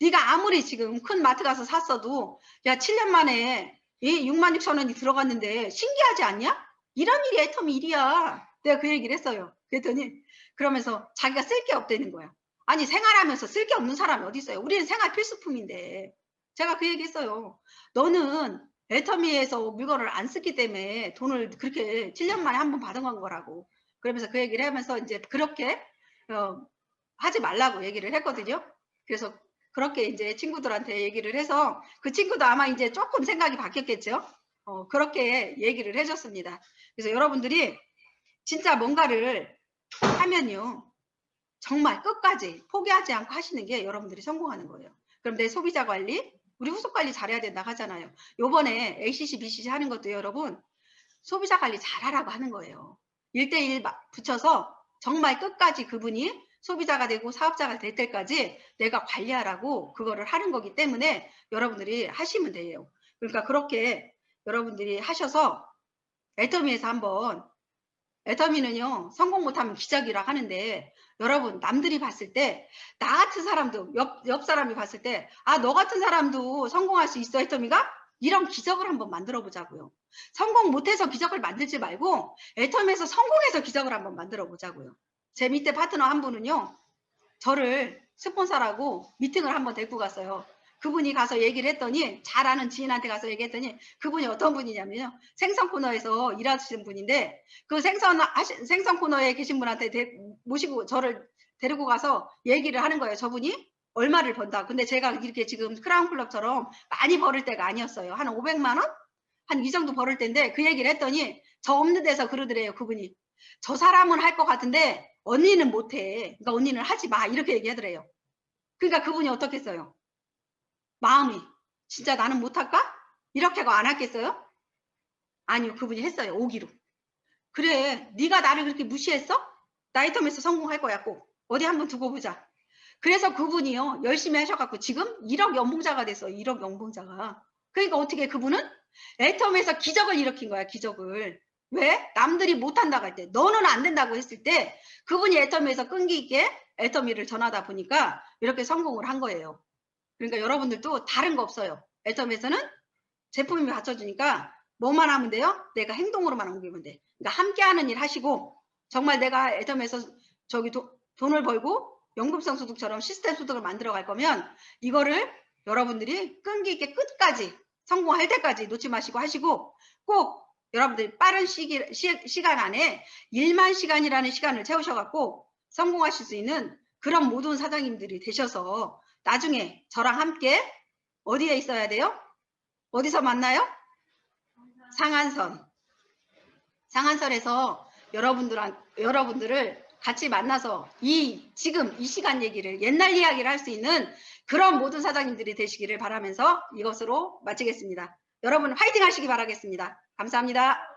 Speaker 1: 네가 아무리 지금 큰 마트 가서 샀어도 야, 7년 만에 6만 6천 원이 들어갔는데 신기하지 않냐? 이런 일이 애텀 일이야. 내가 그 얘기를 했어요. 그랬더니 그러면서 자기가 쓸 게 없다는 거야. 아니 생활하면서 쓸 게 없는 사람이 어디 있어요? 우리는 생활 필수품인데. 제가 그 얘기했어요. 너는 애터미에서 물건을 안 쓰기 때문에 돈을 그렇게 7년 만에 한 번 받은 거라고. 그러면서 그 얘기를 하면서 이제 그렇게 하지 말라고 얘기를 했거든요. 그래서 그렇게 이제 친구들한테 얘기를 해서 그 친구도 아마 이제 조금 생각이 바뀌었겠죠. 그렇게 얘기를 해줬습니다. 그래서 여러분들이 진짜 뭔가를 하면요. 정말 끝까지 포기하지 않고 하시는 게 여러분들이 성공하는 거예요. 그럼 내 소비자 관리, 우리 후속 관리 잘해야 된다 하잖아요. 요번에 ACC, BCC 하는 것도 여러분 소비자 관리 잘하라고 하는 거예요. 1대1 붙여서 정말 끝까지 그분이 소비자가 되고 사업자가 될 때까지 내가 관리하라고 그거를 하는 거기 때문에 여러분들이 하시면 돼요. 그러니까 그렇게 여러분들이 하셔서 애터미에서 한번 애터미는요 성공 못하면 기적이라 하는데 여러분 남들이 봤을 때 나 같은 사람도 옆 사람이 봤을 때 아, 너 같은 사람도 성공할 수 있어 애터미가? 이런 기적을 한번 만들어 보자고요. 성공 못해서 기적을 만들지 말고 애터미에서 성공해서 기적을 한번 만들어 보자고요. 제 밑에 파트너 한 분은요. 저를 스폰서라고 미팅을 한번 데리고 갔어요. 그분이 가서 얘기를 했더니 잘 아는 지인한테 가서 얘기했더니 그분이 어떤 분이냐면요. 생선 코너에서 일하시는 분인데 그 생선 코너에 계신 분한테 모시고 저를 데리고 가서 얘기를 하는 거예요. 저분이 얼마를 번다. 근데 제가 이렇게 지금 크라운 클럽처럼 많이 벌을 때가 아니었어요. 한 500만 원? 한 이 정도 벌을 때인데 그 얘기를 했더니 저 없는 데서 그러더래요. 그분이. 저 사람은 할 것 같은데 언니는 못해. 그러니까 언니는 하지 마. 이렇게 얘기하더래요. 그러니까 그분이 어떻겠어요? 마음이 진짜 나는 못할까? 이렇게 하고 안 하겠어요? 아니요. 그분이 했어요. 오기로. 그래. 네가 나를 그렇게 무시했어? 나이텀에서 성공할 거야 꼭. 어디 한번 두고 보자. 그래서 그분이요. 열심히 하셔갖고 지금 1억 연봉자가 됐어요. 1억 연봉자가. 그러니까 어떻게 그분은 애텀에서 기적을 일으킨 거야. 기적을. 왜? 남들이 못한다고 할 때, 너는 안 된다고 했을 때 그분이 애터미에서 끈기 있게 애터미를 전하다 보니까 이렇게 성공을 한 거예요. 그러니까 여러분들도 다른 거 없어요. 애터미에서는 제품이 갖춰주니까 뭐만 하면 돼요? 내가 행동으로만 옮기면 돼. 그러니까 함께하는 일 하시고, 정말 내가 애터미에서 저기 돈을 벌고 연금성 소득처럼 시스템 소득을 만들어 갈 거면 이거를 여러분들이 끈기 있게 끝까지 성공할 때까지 놓지 마시고 하시고, 꼭 여러분들이 빠른 시간 안에 1만 시간이라는 시간을 채우셔갖고 성공하실 수 있는 그런 모든 사장님들이 되셔서 나중에 저랑 함께 어디에 있어야 돼요? 어디서 만나요? 상한선. 상한선에서 여러분들을 같이 만나서 지금 이 시간 얘기를, 옛날 이야기를 할 수 있는 그런 모든 사장님들이 되시기를 바라면서 이것으로 마치겠습니다. 여러분 화이팅 하시기 바라겠습니다. 감사합니다.